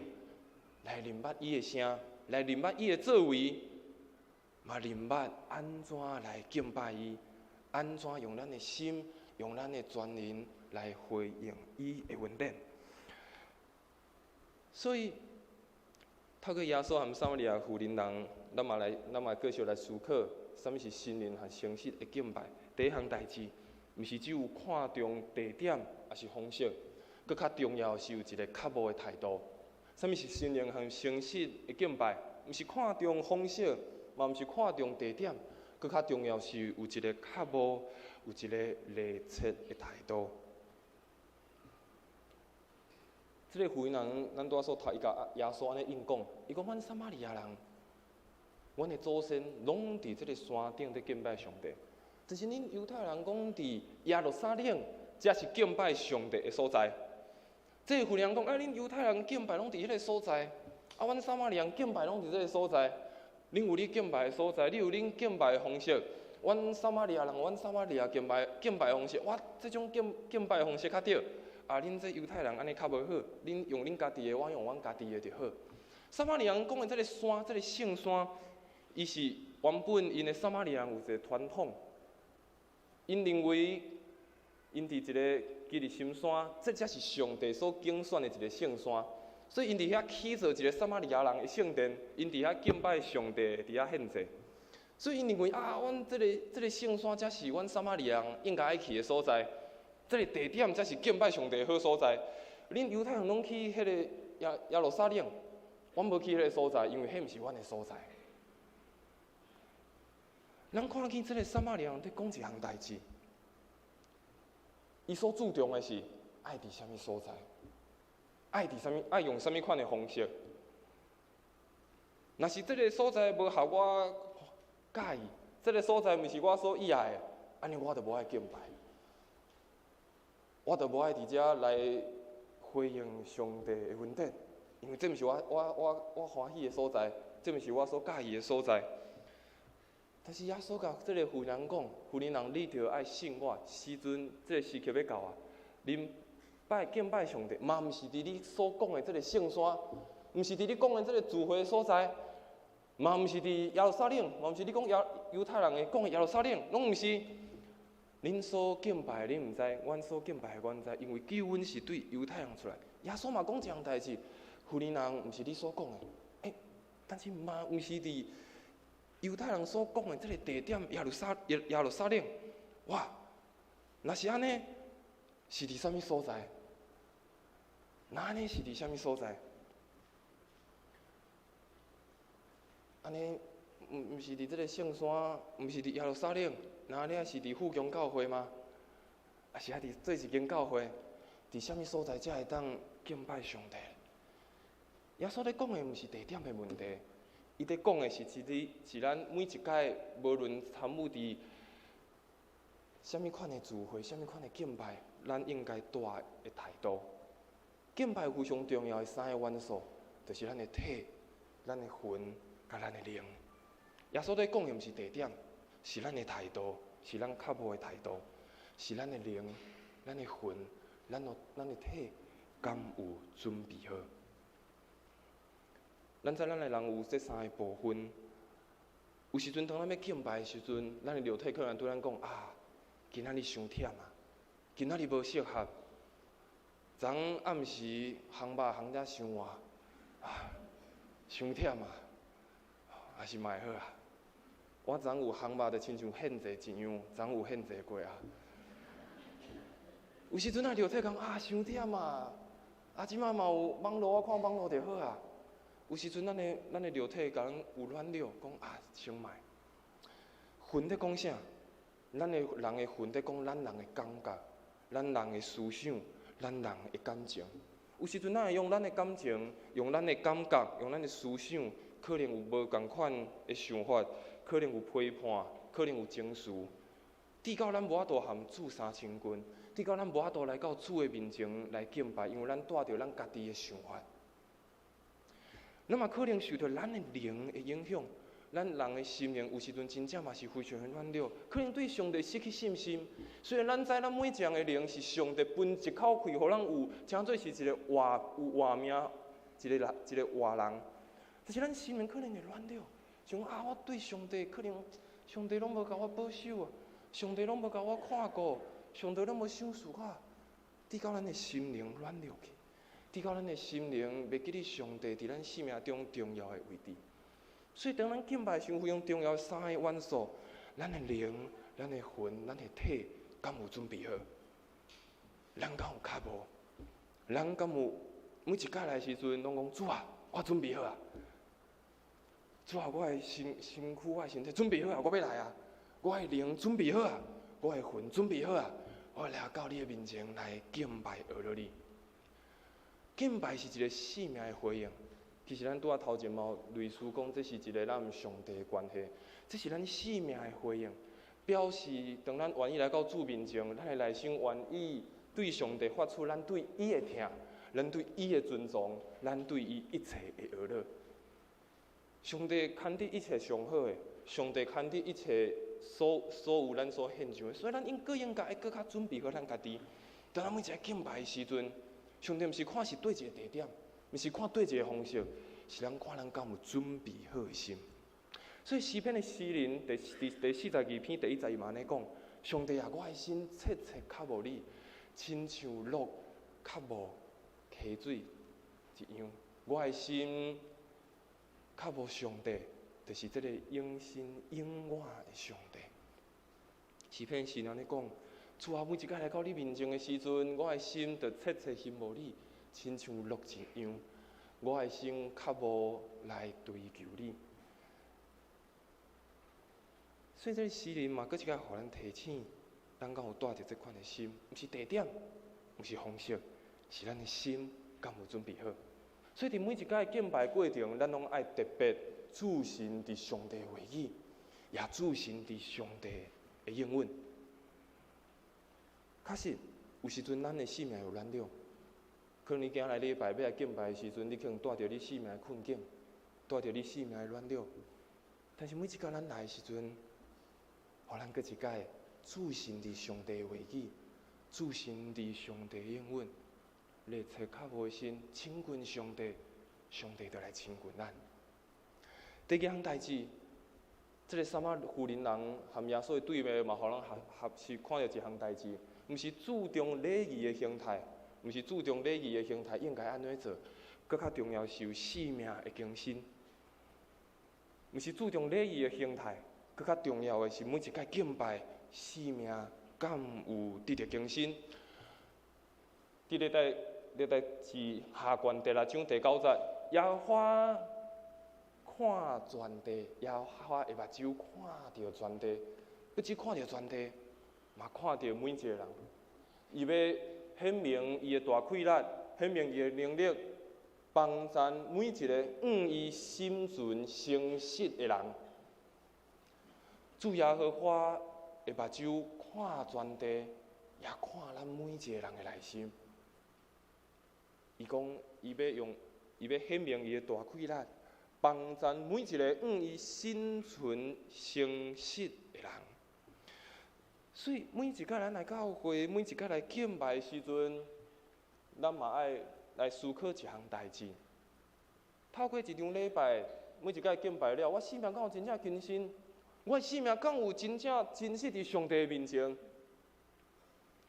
来认捌伊的声，来认捌伊的作为，嘛认捌安怎来敬拜伊，安怎用咱的心，用咱的全人。来回应伊的恩典，所以透过耶稣和撒玛利亚妇人人，咱嘛继续来思考，什么是信任和诚实的敬拜。第一项代志，毋是只有看重地点，也是方式，搁较重要是有一个较无的态度。什么是信任和诚实的敬拜？毋是看重方式，嘛毋是看重地点，搁较重要是有一个较无，有一个热切的态度。这个妇人人，咱拄仔所读，伊甲耶稣安尼应讲，伊讲：阮撒玛利亚人，阮的祖先拢伫这个山顶伫敬拜上帝。但是恁犹太人讲伫耶路撒冷，才是敬拜上帝的所在。这个妇人讲：恁犹太人敬拜拢伫迄个所在，阮撒玛利亚人敬拜拢伫这个所在。恁有恁敬拜的所在，你有恁敬拜的方式。阮撒玛利亚人，阮撒玛利亚敬拜方式，我这种敬拜方式较对。恁这犹太人安尼较无好，恁用恁家己的，我用阮家己的就好。撒玛利亚人讲的这个山，这个圣山，伊是原本因的撒玛利亚人有一个传统，因认为因伫一个基利心山，这才是上帝所竞选的一个圣山，所以因伫遐起造一个撒玛利亚人的圣殿，因伫遐敬拜上帝，伫遐献祭。所以因认为阮这个圣山才是阮撒玛利亚人应该爱去的所在。这个地点才是敬拜上帝的好所在。恁犹太人拢去迄个耶路撒冷，阮无去迄个所在，因为迄毋是阮的所在。咱看见这个撒玛利亚人在讲一项代志，伊所注重的是爱伫什么所在，爱用什么款的方式。若是这个所在无合我介意，这个所在毋是我所喜爱的，安尼我就无爱敬拜。我就无爱伫遮来回应上帝的恩典，因为这毋是我欢喜的所在，这毋是我所介意的所在。但是耶稣甲这个妇人讲，妇人人你着爱信我，时阵这个时刻要到啊！恁敬拜上帝，嘛毋是伫你所讲的这个圣山，毋是伫你讲的这个聚会所在，嘛毋是伫耶路撒冷，嘛毋是你讲犹太人的讲的耶路撒冷，拢毋是。恁所敬拜的，恁毋知；阮所敬拜的，阮知。因为救恩是对犹太人出来。耶稣嘛讲一项代志，妇人人毋是你所讲的，但是嘛毋是伫犹太人所讲的这个地点耶路撒冷。哇，若是安尼，是伫啥物所在？那安尼是伫啥物所在？安尼毋是伫这个圣山，毋是伫耶路撒冷。那安尼是伫富强教会吗？还是伫做一间教会？伫什么所在才会当敬拜上帝？耶稣咧讲的毋是地点的问题，伊咧讲的是咱每一届无论参与伫什么款的聚会、什么款的敬拜，咱应该带的态度。敬拜非常重要的三个元素，就是咱的体、咱的魂、甲咱的灵。耶稣咧讲的毋是地点。是咱的态度，是咱较无的态度，是咱的灵、咱的魂、咱的体，敢有准备好？咱知咱的人有这三个部分。有时阵，当咱要敬拜的时阵，咱的肉体可能对咱讲啊，今仔日伤忝啊，今仔日无适合。昨暗时烘肉烘遮伤晚，伤忝啊，还是卖好啊。我昨有烘肉，就亲像献祭一样，昨有献祭过啊。有时阵肉体讲伤忝啊，即摆嘛有网络，我看网络就好啊。有时阵咱的肉体甲咱有软弱，讲先卖。魂在讲啥？咱的人的魂在讲咱人的感觉，咱人的思想，咱人的感情。有时阵咱会用咱的感情，用咱的感觉，用咱的思想，可能有无共款的想法，可能有批判，可能有情绪。直到咱无法度含主三千斤，直到咱无法度来到主的面前来敬拜，因为咱带着咱家己的想法。那么可能受到咱的灵的影响，咱人的心灵有时阵真正嘛是非常的软弱，可能对上帝失去信心。虽然咱知咱每一样的灵是上帝分一口气，互咱有，称做是一个活命，一个活人，但是咱心灵可能会软弱，想我对上帝可能上帝拢无甲我保守啊，上帝拢无甲我看顾，上帝拢无赏赐我，直到咱的心灵软弱去。直到咱的心灵袂记得上帝伫咱生命中重要的位置，所以当咱敬拜上非常重要的三个元素，咱的灵、咱的魂、咱的体，敢有准备好？咱敢有较无？咱敢有每一届来的时阵，拢讲主啊，我准备好啊！主啊，我的身躯、我的身体准备好啊！我要来啊！我的灵准备好啊！我的魂准备好啊！我来到你的面前来敬拜阿罗你。敬拜是一个生命的回应，其实咱拄仔头前嘛有类似讲，这是一个咱与上帝的关系，这是咱生命的回应，表示当咱愿意来到主面前，咱的内心愿意对上帝发出咱对伊的疼，咱对伊的尊重，咱对伊一切的阿乐。上帝看得一切上好的，上帝看得一切所有咱所献上的，所以咱应该搁较准备好咱家己。当咱每一个敬拜的时阵，上帝毋是看是对一个地点，毋是看对一个方式，是咱看咱敢有准备好的心。所以诗篇的诗人第42篇第112嘛安尼讲：上帝啊，我的心切切较无你，亲像鹿较无溪水一样。我的心较无上帝，就是这个永生永远的上帝。诗篇诗人安尼讲。主啊，每一届来到你面前的时阵，我的心就切切羡慕你，亲像鹿一样。我的心较无来追求你。所以这个诗人嘛，搁一届互咱提醒，咱敢有带着这款的心，毋是地点，毋是方式，是咱的心敢有准备好。所以伫每一届敬拜过程，咱拢爱特别注心伫上帝的话语，也注心伫上帝的应允。确实，有时阵咱的生命有软弱，可能你今日来礼拜要来敬拜的时阵，你可能带着你生命的困境，带着你生命的软弱。但是每一届咱来的时阵，互咱搁一届注心伫上帝的话语，注心伫上帝的应允，热切较无心亲近上帝，上帝就来亲近咱。第二项代志，这个撒玛妇人人含耶稣的对面嘛，互咱合是看到一项代志。毋是注重礼仪的形态，毋是注重礼仪的形态应该安怎做，搁较重要是有生命的更新。毋是注重礼仪的形态，搁较重要的是每一届敬拜生命敢有得到更新。伫历代志下卷第6章第9节，耶和华看全地，耶和华的目睭看着全地，不只看着全地。嘛看到每一个人，伊要显明伊的大气力，显明伊的能力，帮赞每一个伊心存诚实的人。主耶和华的目睭看全地，也看咱每一个人的内心。伊讲，伊要显明伊的大气力，帮赞每一个伊心存诚实的人。所以每一届咱来教会，每一届来敬拜的时阵，咱嘛爱来思考一项代志。透过一场礼拜，每一摆敬拜了，我生命敢有真正更新？我的生命敢有真正真实伫上帝面前？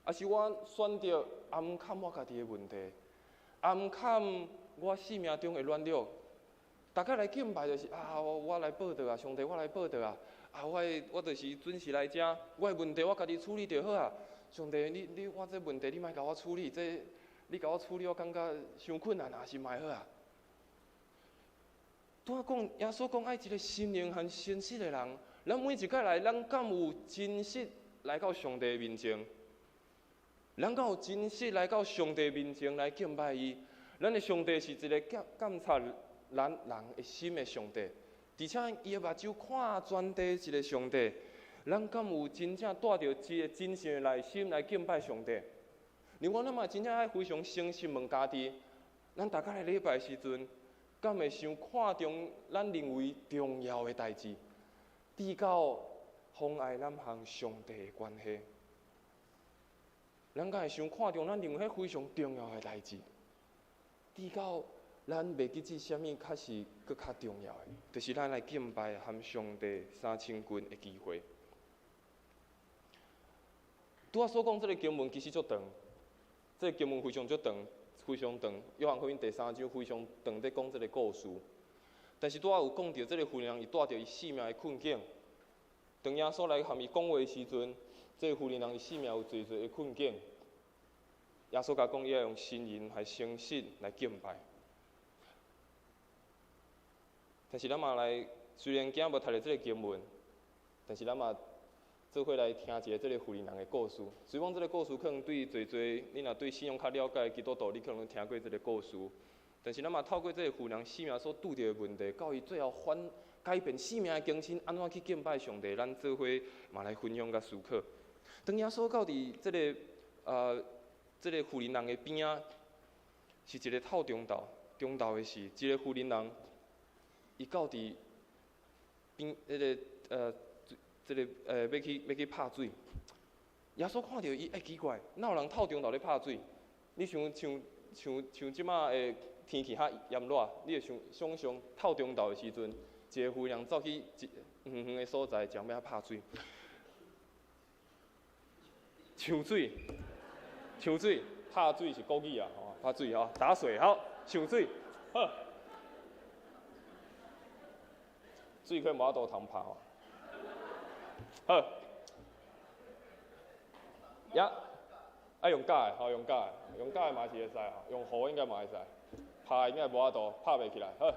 还是我选择暗砍我家己的问题，暗砍我生命中的软弱？大家来敬拜就是我来报道啊，上帝我来报道啊，我就是准时来遮，我的问题我家己处理就好啊。上帝，我这问题你莫甲我处理，你甲我处理，我感觉伤困难啊，是莫好啊。拄仔讲，耶稣讲爱一个心灵和诚实的人，咱每一摆来，咱敢有真实来到上帝面前？咱敢有真实来到上帝面前来敬拜伊？咱的上帝是一个监察咱人的心的上帝，而且伊的目睭看全地一个上帝。咱敢有真正带着一个真诚的内心来敬拜上帝？另外，咱嘛真正爱非常诚实问家己，咱大家来礼拜时阵，敢会想看重咱认为重要的代志，直到妨碍咱和上帝的关系？咱敢会想看重咱认为非常重要的代志，直到咱袂记起啥物较是搁较重要的，就是咱来敬拜和上帝三千君的机会。拄仔所讲这个经文其实足长，这个经文非常足长，非常长。约翰福音第3章非常长在讲这个故事。但是拄仔有讲到这个妇人伊带着伊生命的困境，当耶稣来和伊讲话的时阵，这个妇人伊生命有侪的困境。耶稣甲讲，伊要用信任还诚实来敬拜。但是咱嘛来，虽然今仔无读到这个经文，但是咱嘛做伙来听一下这个妇人的故事。虽讲这个故事可能对侪你若对信仰较了解的基督徒，你可能听过这个故事。但是咱嘛透过这个妇人生命所拄着的问题，到伊最后改变生命的精神，安怎去敬拜上帝？咱做伙嘛来分享甲思考。当耶稣到伫这个妇人的边仔，是一个透中道的事。一个妇人伊到伫边要去拍水，耶稣看到伊，奇怪，哪有人透中道咧拍水？你像即马的天气较炎热，你会想象透中道的时阵，一个妇人走去远远的所在，正要拍水，抢水，拍水是国语啊，拍水吼，打水好，抢水，好，水可无法度通拍吼。好，爱用假的，用假的嘛是会使吼，用雨应该嘛会使，拍应该无法度，拍袂起来。好，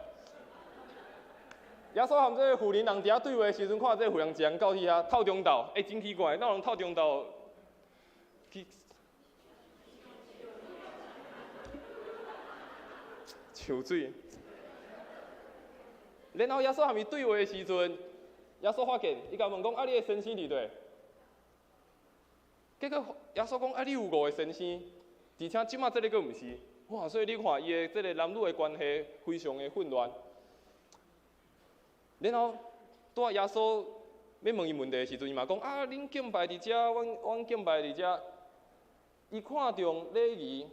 耶稣含这个妇人伫遐对话的时阵，看到这个妇人一人到去遐透中道，真奇怪，哪有人透中道去抢水？然后耶稣含伊对话的时阵。耶稣发现，伊甲问讲：你的先生伫对？结果耶稣讲：你有5个先生，而且即马这个佫毋是。哇！所以你看，伊的这个男女的关系非常的混乱。然后，拄耶稣要问伊问题的时阵，伊嘛讲：恁敬拜伫遮，阮敬拜伫遮。伊看重礼仪，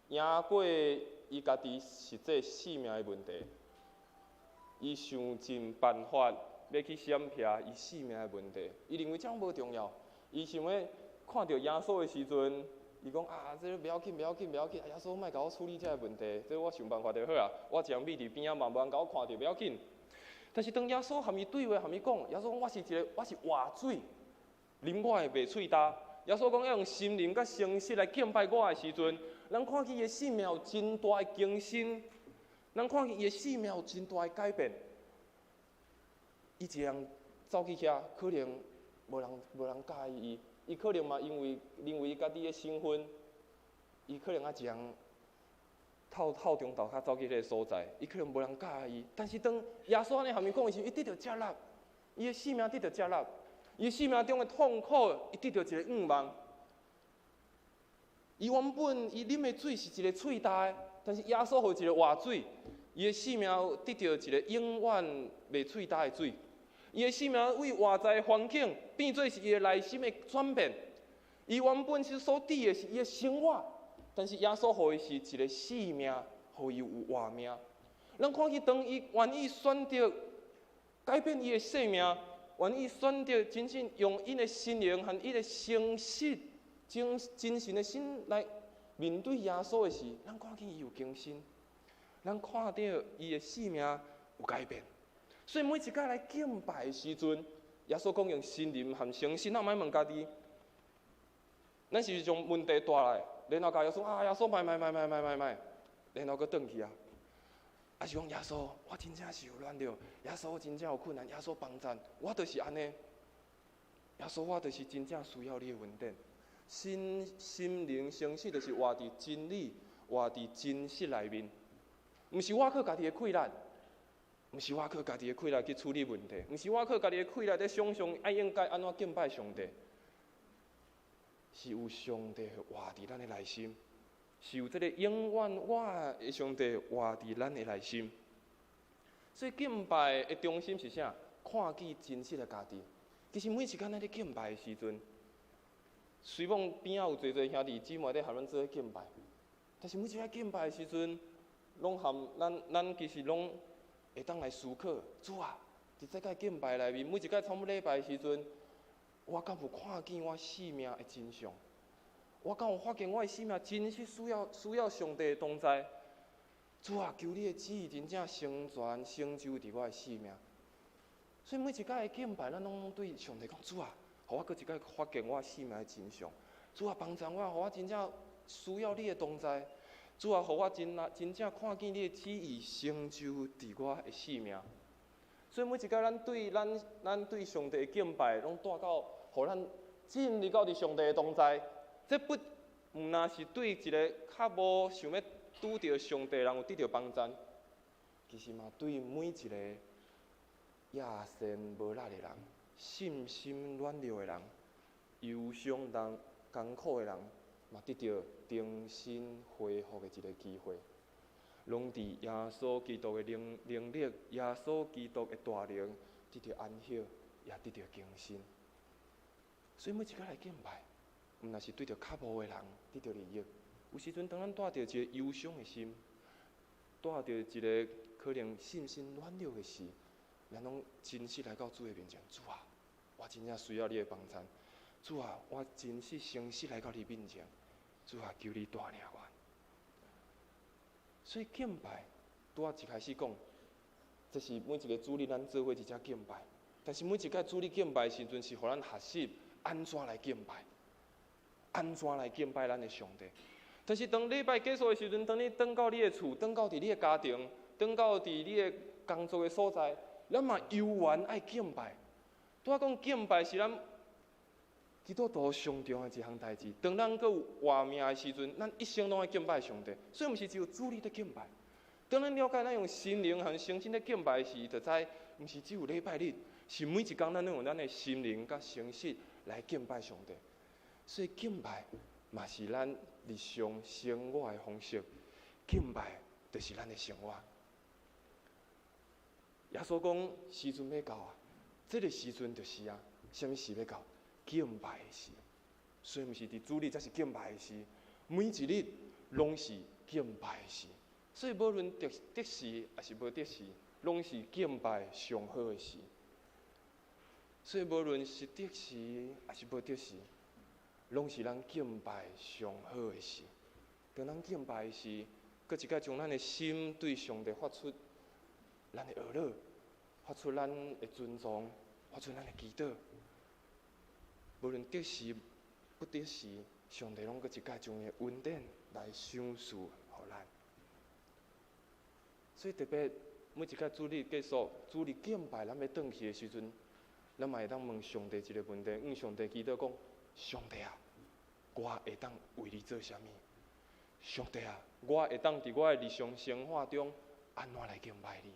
赢过伊家己实际生命的问题。伊想尽办法。要去闪避伊生命的问题，伊认为这样无重要。伊想要看到耶稣的时阵，伊讲这不要紧，耶稣莫甲我处理这个问题，这我想办法就好啊。我一人秘伫边仔嘛，无人甲我看到，不要紧。但是当耶稣含伊对话，含伊讲，耶稣讲我是活水，啉我的袂喙焦。耶稣讲要用心灵甲诚实来敬拜我的时阵，咱看见伊的生命有真大的更新，咱看见伊的生命有真大的改变。伊一人走去遐，可能无人介意伊可能嘛因为认为伊家己的身份，伊可能一人透中道较走去迄个所在，伊可能无人介意。但是当耶稣安尼含伊讲的时候，伊得到接纳，伊的生命得到接纳，伊生命中的痛苦，伊得到一个愿望。伊原本伊啉的水是一个喙焦的，但是耶稣互一个活水，伊的生命得到一个永远袂喙焦的水。伊的生命为外在的环境变做是伊的内心的转变。伊原本是所伫的是伊的生活，但是耶稣予伊是一个性命，予伊有活命。咱看见当伊愿意选择改变伊的生命，愿意选择真正用伊的心灵和伊的诚实、真诚的心来面对耶稣的时，咱看见伊有更新，咱看到伊的性命有改变。所以每一次来敬拜的时阵，耶稣讲用心灵和诚实，咱莫问家己，咱是将问题带来，然后甲耶稣啊，耶稣卖，然后佫转去啊。啊是讲耶稣，我真正是有软弱，耶稣我真正有困难，耶稣帮助我，就是安尼。耶稣我就是真正需要你的恩典，心灵诚实，就是活伫真理、活伫真实内面，毋是我靠家己的气力，毋是我靠家己的气力去处理问题，毋是我靠家己的气力在想象爱应该安怎敬拜上帝，是有上帝活伫咱的内心。是有这个永远我的上帝活伫咱的内心，所以敬拜的中心是啥？看见真实的家己。其实每一天咱咧敬拜的时阵，虽然边仔有侪侪兄弟姊妹咧和咱做敬拜，但是每一天敬拜的时阵，拢含咱其实拢会当来思考：主啊，伫这个敬拜内面，每一个参礼拜的时阵，我敢有看见我生命的真相？我敢有发现我的生命真是需要上帝的同在？主啊，求你的旨意真正成全成就伫我的生命。所以每一届的敬拜，咱拢对上帝讲：主啊，互我搁一届发现我生命的真相。主啊，帮助我，互我真正需要你的同在。主啊，互我真正看见你的旨意成就伫我的生命。所以每一届咱对上帝的敬拜，拢带到，互咱进入到伫上帝的同在。这不但是对一个较无想要拄到上帝的人有得到帮助，其实嘛对每一个野心无力的人、信心软弱的人、忧伤人、艰苦的人，嘛得到重新恢复的一个机会。拢伫耶稣基督的能力、耶稣基督的大能得到安息，也得到更新。所以每一个来敬拜。毋但是对着较无的人得到利益，有时阵当咱带着一个忧伤的心，带着一个可能信心软弱的事，咱拢真实来到主的面前。主啊，我真正需要你的帮助。主啊，我真是诚实来到你面前。主啊，求你带领我。所以敬拜，拄仔一开始讲，这是每一个主日咱做伙一只敬拜。但是每一届主日敬拜的时阵，是互咱学习安怎来敬拜。安怎来敬拜咱的上帝？但是当礼拜结束的时阵，当你转到你的厝，转到伫你的家庭，转到伫你的工作的所在，咱嘛悠然爱敬拜。拄仔讲敬拜是咱基督徒上重要的一项代志。当咱阁有活命的时阵，咱一生拢爱敬拜上帝。所以毋是只有主日在敬拜。当咱了解咱用心灵和诚心在敬拜时，就知毋是只有礼拜日，是每一天咱用咱的心灵甲诚实来敬拜上帝。所以敬拜嘛是咱日常生活的方式，敬拜就是咱的生活。耶稣讲时阵要到啊，这个时阵就是啊，什么时要到？敬拜的时。所以毋是伫主日才是敬拜的时，每一日拢是敬拜的时。所以无论得时还是无得时，拢是敬拜上好的时。所以无论是得时还是无得时，拢是咱敬拜上好的事。当咱敬拜时，搁一摆将咱的心对上帝发出咱的学乐，发出咱的尊重，发出咱的祈祷。无论得时不得时，上帝拢搁一摆将伊的恩典来赏赐互咱。所以特别每一摆主日结束，主日敬拜，咱要转去的时阵，咱嘛会当问上帝一个问题，向上帝祈祷讲：上帝啊，我会当为你做啥物？上帝啊，我会当伫我的日常生活中安怎来敬拜你？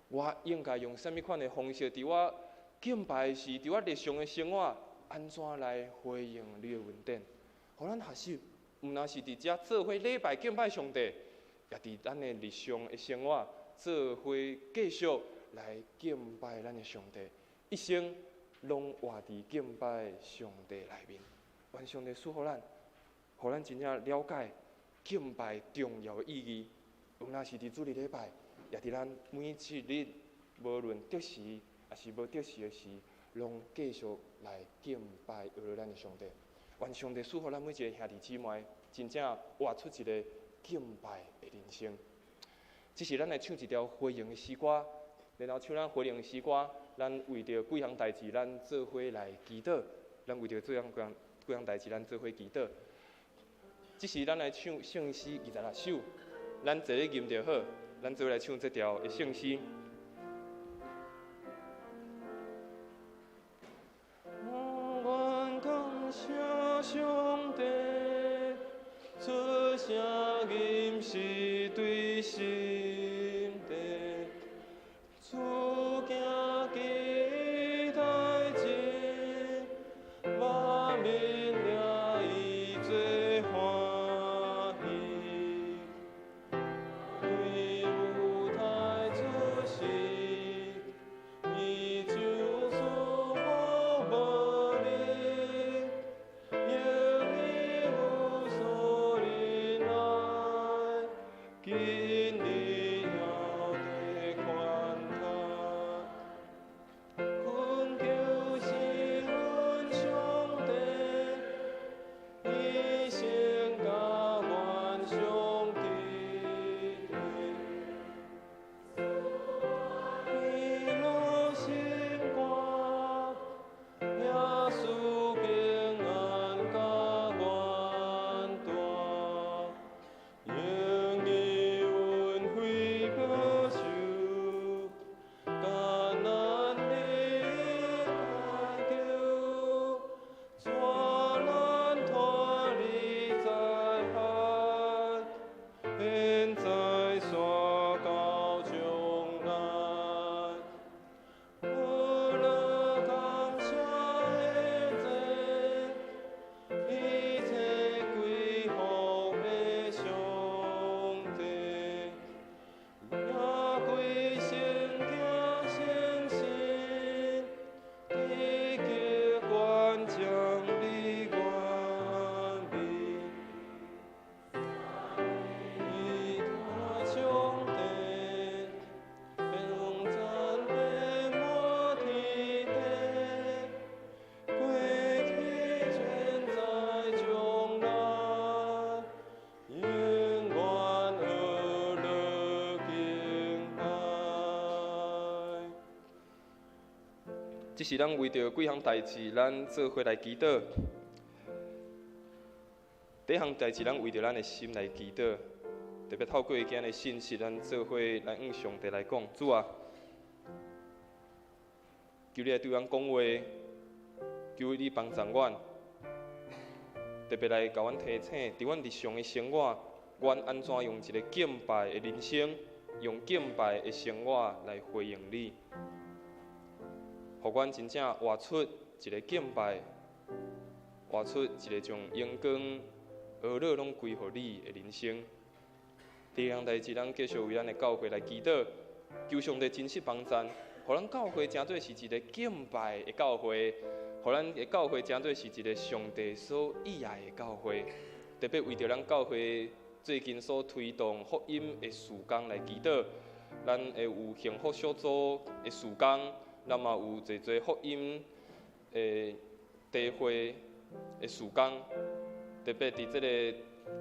我应该用啥物款的方式？伫我敬拜时，伫我日常的生活，安怎来回应你的恩典？互咱学习，毋但是伫遮做伙礼拜敬拜上帝，也伫咱的日常的生活做伙继续来敬拜咱的上帝，一生拢活伫敬拜上帝内面。愿上帝赐予咱，互咱真正了解敬拜重要的意义。无论是伫主日礼拜，也伫咱每一日，无论得时也是无得时的时，拢继续来敬拜耶和华咱的上帝。愿上帝赐福咱每一个兄弟姊妹，真正活出一个敬拜的人生。这是咱来唱一条回应的诗歌，然后唱咱回应的诗歌，咱为着几项代志，咱做伙来祈祷。咱为着几项代志，咱做伙祈祷。这是咱来唱圣诗26首，咱坐咧吟就好，咱做伙来唱这条的圣诗。我愿感谢上帝，出声吟诗对心地，主行其代志，万民了伊最欢喜，对舞台出世，伊就所无力，因伊有所忍耐，今日要得宽坦，困求是阮上帝，一生甲愿上帝的。一路星光，耶稣平安甲愿大，因伊恩惠保守，艰难的哀求，带咱脱离灾害，现在刷到将来。无论感谢的罪，一切归乎的上帝，也归圣经圣心，地极愿将你冠冕。依他上帝，永赞遍满天地，过去现在将来，永远和乐敬拜。这是咱为着几项代志，咱做伙来祈祷。第一项代志，咱为着咱的心来祈祷，特别透过今日的信息，咱做伙来向上帝来讲，主啊，求你来对阮讲话，求你帮助阮，特别来甲阮提醒，伫阮日常的生活，阮安怎用一个敬拜的人生，用敬拜的生活来回应你，互阮真正活出一个敬拜，活出一个将阳光、娱乐拢归乎你的人生。第二项代志，咱继续为咱的教会来祈祷，求上帝真实帮助，互咱教会真做是一个敬拜的教会，互咱的教会真做是一个上帝所喜爱的教会。特别为着咱教会最近所推动福音的事工来祈祷，咱会有幸福小组的事工，咱嘛有侪侪福音的地会的事工。特别伫即个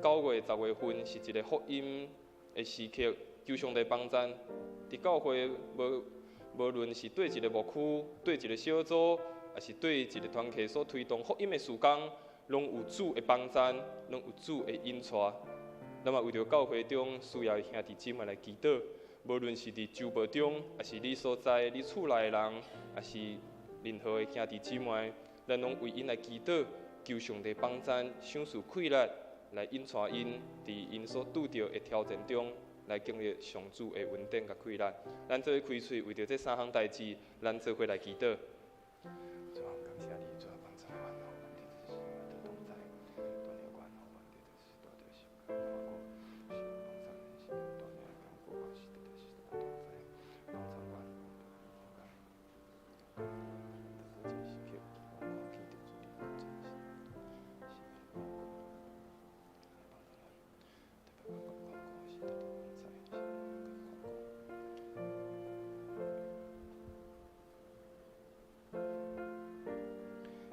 9月、10月份是一个福音的时刻，求上帝帮助。伫教会无论是对一个牧区、对一个小组，还是对一个团体所推动福音的事工，拢有主的帮助，拢有主的引带。咱嘛为着教会中需要的兄弟姊妹来祈祷，无论是伫周报中，还是你所在、你厝内的人，还是任何的兄弟姊妹，咱拢为因来祈祷。求上帝帮助，想事快力来引带因，伫因所拄着的挑战中，来经历上主的稳定甲快力。咱做伙开喙，为着这3项代志，咱做伙来祈祷。主啊，感谢你，主啊，帮助我，让我们的心得同在，锻炼关好我们的是多的习惯，包括是帮助人心，锻炼跟过好是的是多同在，帮助我们的这时刻，我们记得主的真心。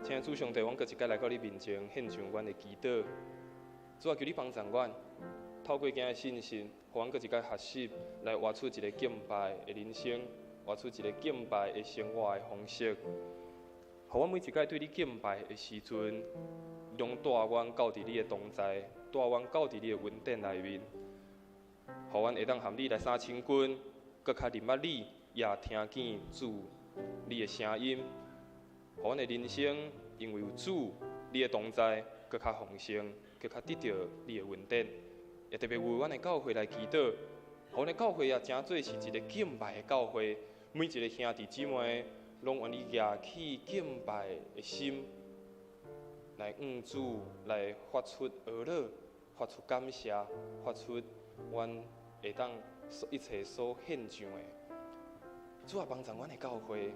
请主上帝，阮搁一摆来到你面前，献上阮的祈祷。主啊，求你帮助阮，透过今日信息，互阮搁一摆学习，来活出一个敬拜的人生，活出一个敬拜的生活的方式。互阮每一摆对你敬拜的时阵，拢带阮到伫你的同在，带阮到伫你的恩典内面，互阮会当含你来三千军，搁较认捌你，也听见主你的声音。互阮的人生，因为有主你的同在，搁较丰盛，搁较得到你的恩典。也特别为阮的教会来祈祷，互阮的教会也真做是一个敬拜的教会，每一个兄弟姊妹拢愿意举起敬拜的心，来向主来发出俄乐，发出感谢，发出阮会当一切所献上的。主啊，帮助阮的教会，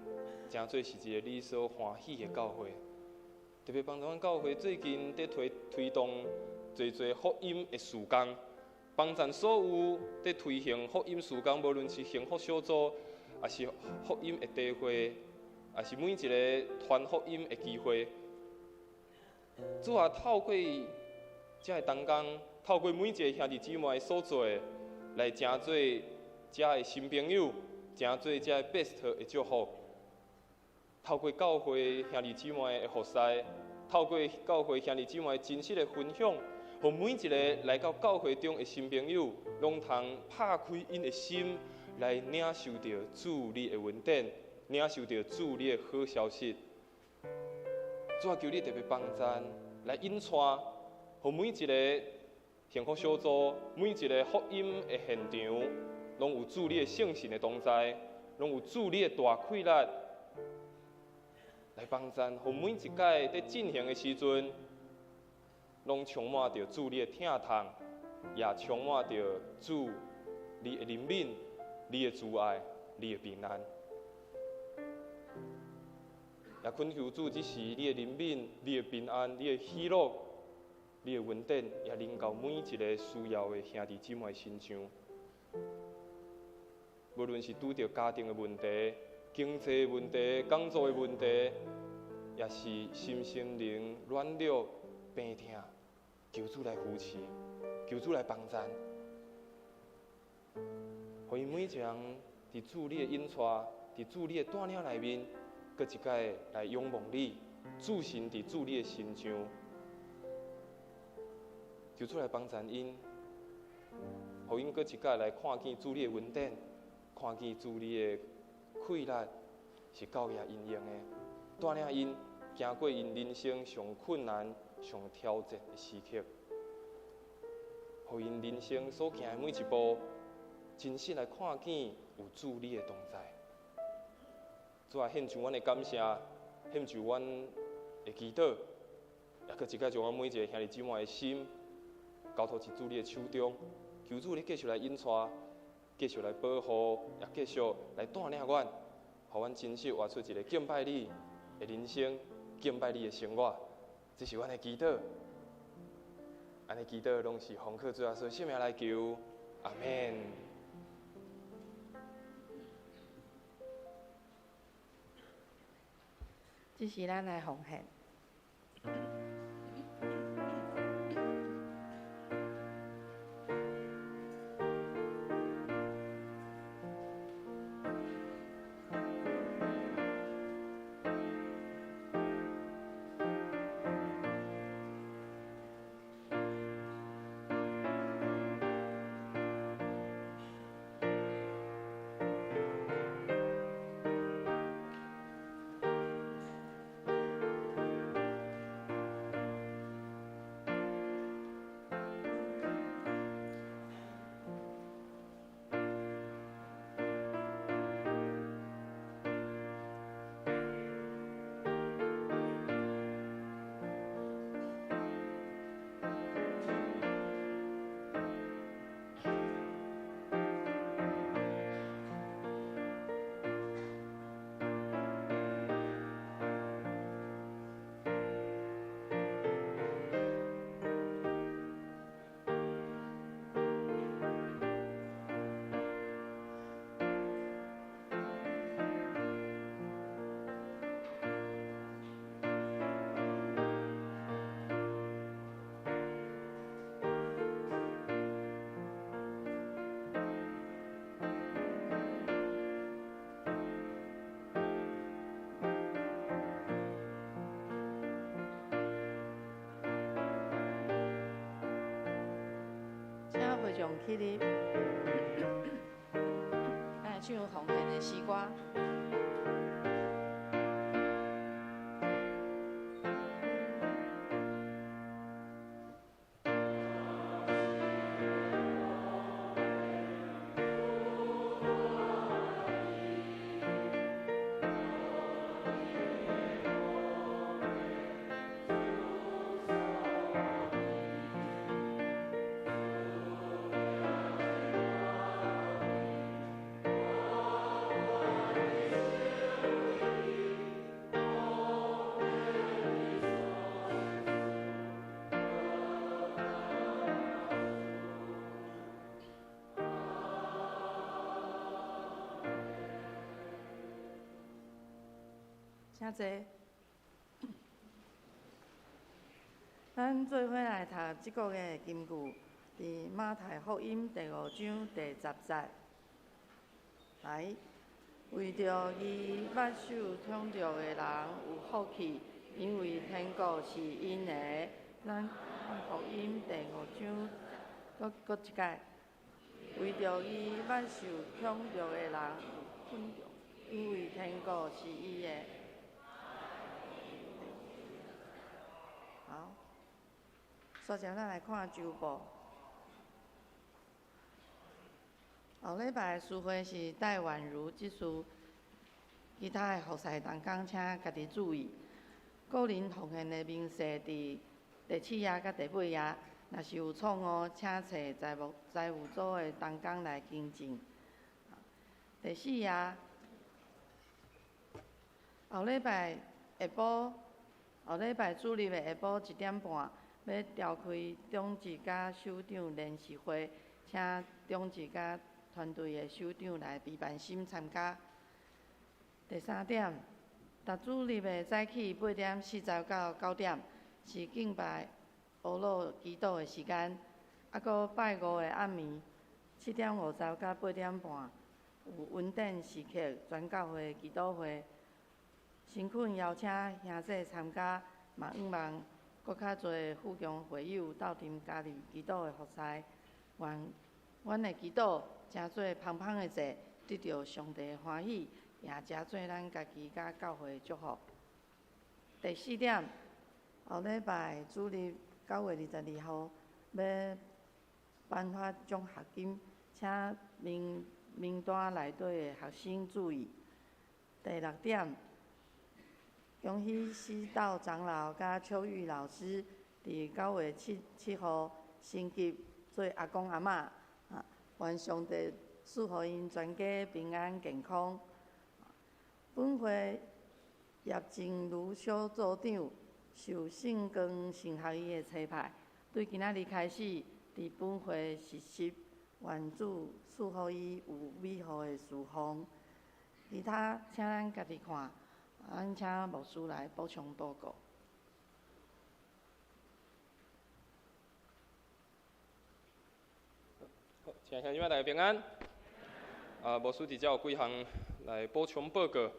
真做是一个你所欢喜的教会。特别帮助阮教会最近在推动侪福音的事工，帮助所有在推行福音事工，无论是幸福小组，还是福音的地会，还是每一个传福音的机会。主啊，透过这个同工，透过每一个兄弟姊妹所做的，来真做这的新朋友。真做这 best 的祝福，透过教会兄弟姊妹的服侍，透过教会兄弟姊妹真实的分享，互每一个来到教会中的新朋友，拢通拍开因的心，来领受到主你的恩典，领受到主你的好消息。主啊，求你特别帮助，来引带，互每一个幸福小组，每一个福音的现场。拢有主你的圣神的同在，拢有主你的大气力来帮助，互每一届在进行的时阵，拢充满着主你的疼痛，也充满着主你的怜悯、你的慈爱、你的平安。也恳求主这时你的怜悯、你的平安、你的喜乐、你的恩典，也临到每一个需要的兄弟姊妹身上。无论是拄着家庭的问题、经济的问题、工作的问题，也是心灵软弱、病痛，求主来扶持，求主来帮助，互因每一个人伫主你的引带、伫主你的带领内面，搁一摆来仰望你，注心伫主你的身上，求主来帮助因，互因搁一摆来看见主你的恩典。看见主你的气力是够也因用的，带领因行过因人生上困难、上挑战的时刻，互因人生所行的每一步，真实来看见有主你的同在。主啊，献上阮的感谢，献上阮的祈祷，也搁一摆将阮每一个兄弟姊妹的心交托伫主你的手中，求主你继续来引带。继续来保护，也继续来带领阮，互阮真实活出一个敬拜你的人生，敬拜你的生活。这是阮的祈祷，安尼祈祷拢是奉靠主耶稣圣名来求，阿免。这是咱的奉献。起立，来唱奉献的诗歌。请坐。咱做伙来读即个月的金句，伫马太福音第5章第10节。来，为着伊目睭痛着的人有福气，因为天国是因的。咱福音第5章，搁一解。为着伊目睭痛着的人有困着，因为天国是伊的。好，接着咱来看周报。后礼拜的诗会是戴婉如执事，其他的服侍同工请家己注意。个人奉献的明细伫第7页甲第8页，若是有错误，请找财务组的同工来更正。第4页，后礼拜主日的下晡1点半，要召开长治甲首长联席会，请长治甲团队的首长来陪伴心参加。第3点，逐主日的早起8点40到9点是敬拜乌鲁祈祷的时间，搁拜5的暗暝7点50到8点半有稳定时刻全教会祈祷会。诚恳邀请兄弟参加，嘛希望搁较侪富强会友斗阵加入祈祷的服侍，愿阮的祈祷真做芳芳的济，得到上帝的欢喜，也真做咱家己甲教会的祝福。第4点，后礼拜主日9月22号要颁发奖学金，请名单内底的学生注意。第6点，恭喜师道长老甲秋玉老师伫9月7号升级做阿公阿嬷，愿上帝赐予因全家平安健康。本会叶静茹小组长受圣光神学院的差派，对今仔日开始伫本会实习，愿主赐予伊有美好的侍奉。其他请咱家己看。咱请牧师来补充报告。好，请乡亲们大家平安。牧师伫遮有几项来补充报告。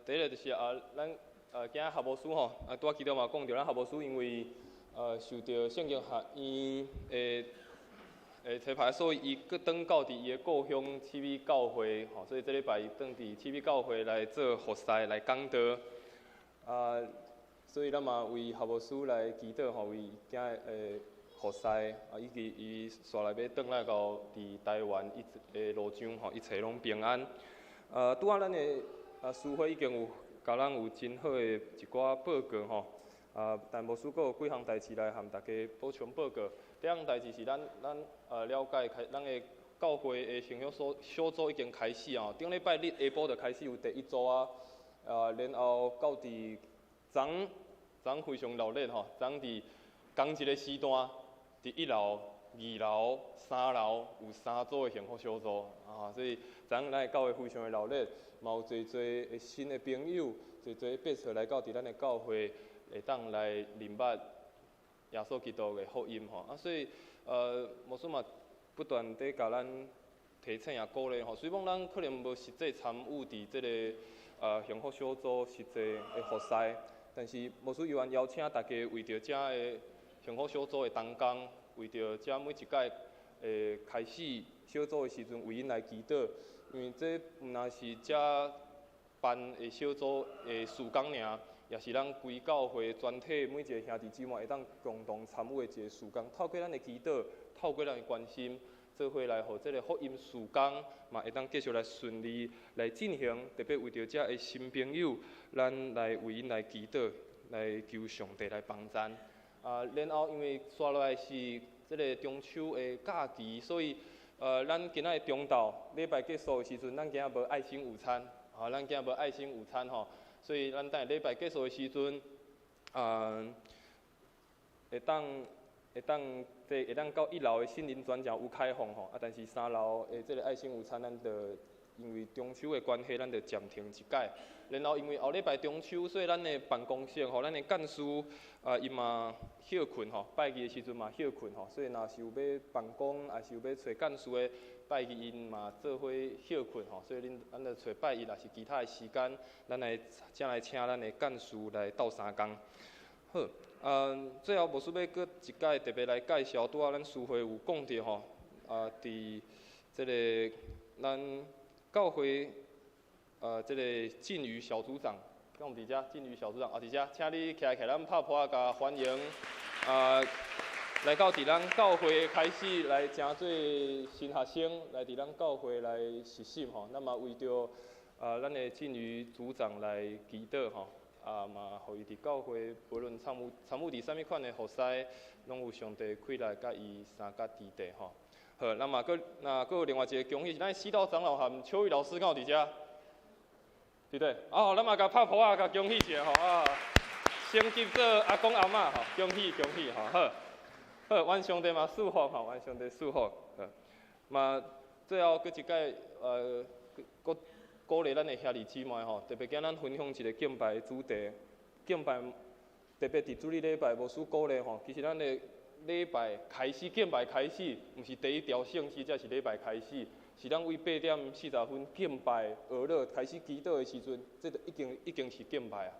第一个就是咱今仔学牧师吼，拄仔祈祷嘛讲着，咱学牧师因为受到圣经学院的差派，所以伊搁转到伫伊的故乡启美教会吼，所以这礼拜伊转伫启美教会来做服侍来讲道。所以咱嘛为学牧师来祈祷吼，为今日服侍以及伊煞来要转来到伫台湾的路上吼，一切拢平安。拄仔咱的师会已经有甲咱有真好的一寡报告吼。但牧师阁有几项代志来和大家补充报告。第一项代志是咱了解咱的教会的成长小组已经开始啊，顶礼拜日下晡就开始有第一组啊，然后到伫昨非常热烈吼，昨伫同一个时段，伫1楼、2楼、3楼有3组的幸福小组所以昨咱的教会非常的热烈，嘛有侪侪新的朋友，侪侪伯册来到伫咱的教会，会当来认捌耶稣基督的福音吼，所以牧师嘛不断地甲咱提醒也鼓励吼。虽讲咱可能无实际参与伫这个幸福小组实际的服侍，但是牧师愿邀请大家为着遮的幸福小组的同工，为着遮每一届会开始小组的时阵为因来祈祷，因为这毋若是遮办的小组的事工尔，也是咱规教会全体每一个兄弟姊妹会当共同参与的一个事工。透过咱的祈祷，透过咱的关心，做伙来互这个福音事工嘛会当继续来顺利来进行。特别为着遮的新朋友，咱来为因来祈祷，来求上帝来帮咱。然后因为刷落来是这个中秋的假期，所以咱今仔的中昼礼拜结束的时阵，咱今仔无爱心午餐，咱今仔无爱心午餐吼，所以咱等礼拜结束的时阵，会当到1楼的心灵专家有开放吼，但是3楼的这个爱心午餐，咱就因为中秋的关系，咱就暂停一摆。然后因为后礼拜中秋，所以咱的办公室吼，咱的干事伊嘛休困吼，拜二的时阵嘛休困吼，所以若是有要办公，也是有要找干事的，拜二因嘛做伙休困吼，所以咱就找拜一，若是其他的时间，咱来请咱的干事来斗3工。好，最后无需要搁一届特别来介绍，拄仔咱书会有讲到吼，伫这个咱教会这个敬语小组长，跟我们伫遮敬语小组长，伫遮，请你起来，咱拍拍甲欢迎，来到伫咱教会开始来诚做新学生，来伫咱教会来实习吼，那么为着咱的敬语组长来祈祷吼。嘛，互伊伫教会，无论参与伫啥物款的服侍，拢有上帝开来甲伊三角之地吼。好，那么搁有另外一个恭喜是咱四道长老和秋雨老师，敢有伫遮？对不对？咱嘛甲拍鼓啊，甲恭喜一下吼啊！升级做阿公阿嬷吼，恭喜恭喜吼！好，愿上帝嘛祝福吼，愿上帝祝福。嘛，最后搁一届搁鼓励咱的兄弟姊妹吼，特别甲咱分享一个敬拜的主题。敬拜特别伫主日礼拜无需鼓励吼，其实咱的礼拜开始敬拜开始，毋是第一条圣诗才是礼拜开始，是咱为8:40敬拜而乐开始祈祷的时阵，这就已经是敬拜啊，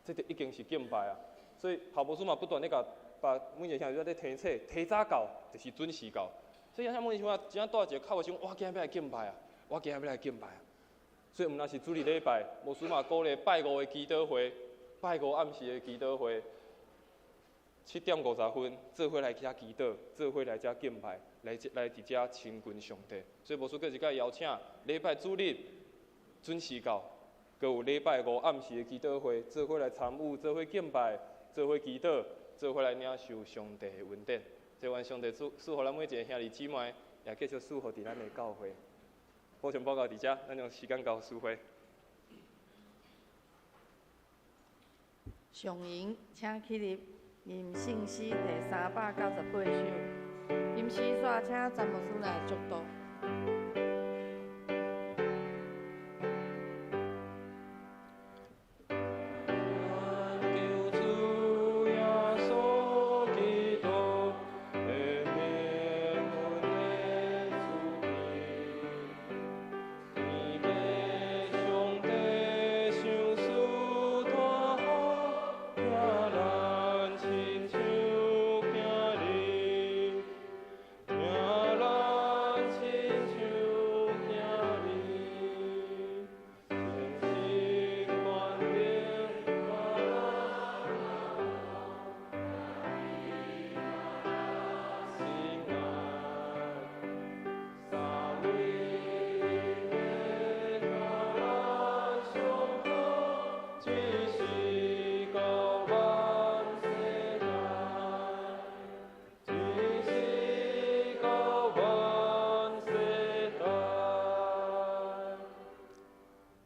这就已经是敬拜啊。所以郝博士嘛不断咧甲把每一个兄弟在提醒，提早到就是准时到。所以像每一真正带一个口想，我今日要来敬拜啊，我今日要来敬拜啊。所以毋若是主日礼拜，无需嘛鼓励拜5的祈祷会，拜5暗时的祈祷会，7:50做伙来遮祈祷，做伙来遮敬拜，来伫遮亲近上帝。所以无需搁一届邀请礼拜主日准时到，搁有礼拜5暗时的祈祷会，做伙来参与，做伙敬拜，做伙祈祷，做伙来领受上帝的恩典。所以愿上帝赐福咱每一个兄弟姊妹，也继续赐福伫咱的教会。补充报告伫遮，咱用时间交书会。上营请起立，吟圣诗第398首，吟诗煞请詹牧师来祝祷。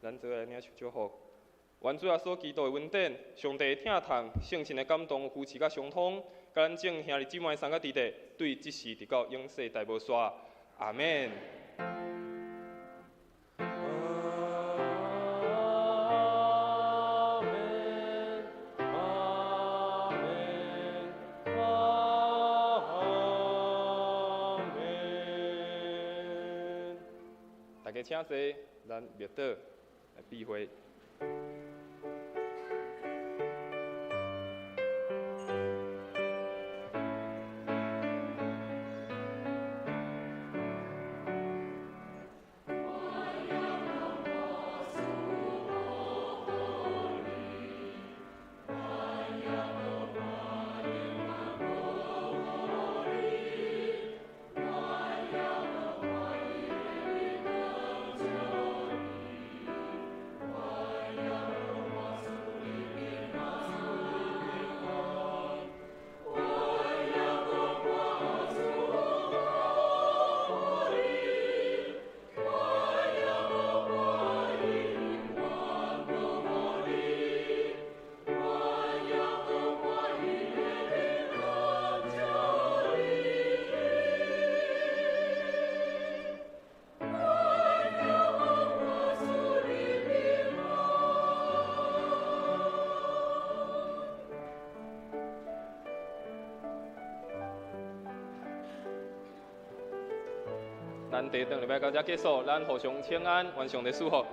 咱做来领受祝福，愿主啊所祈祷的恩典，上帝听痛，圣神的感动，扶持甲相通，甲咱众兄弟姊妹三个弟弟，对即时直到永世大无煞，阿免。大家请坐，咱灭倒来闭会。咱第一场礼拜到这结束，咱互相请安，愿上帝祝福。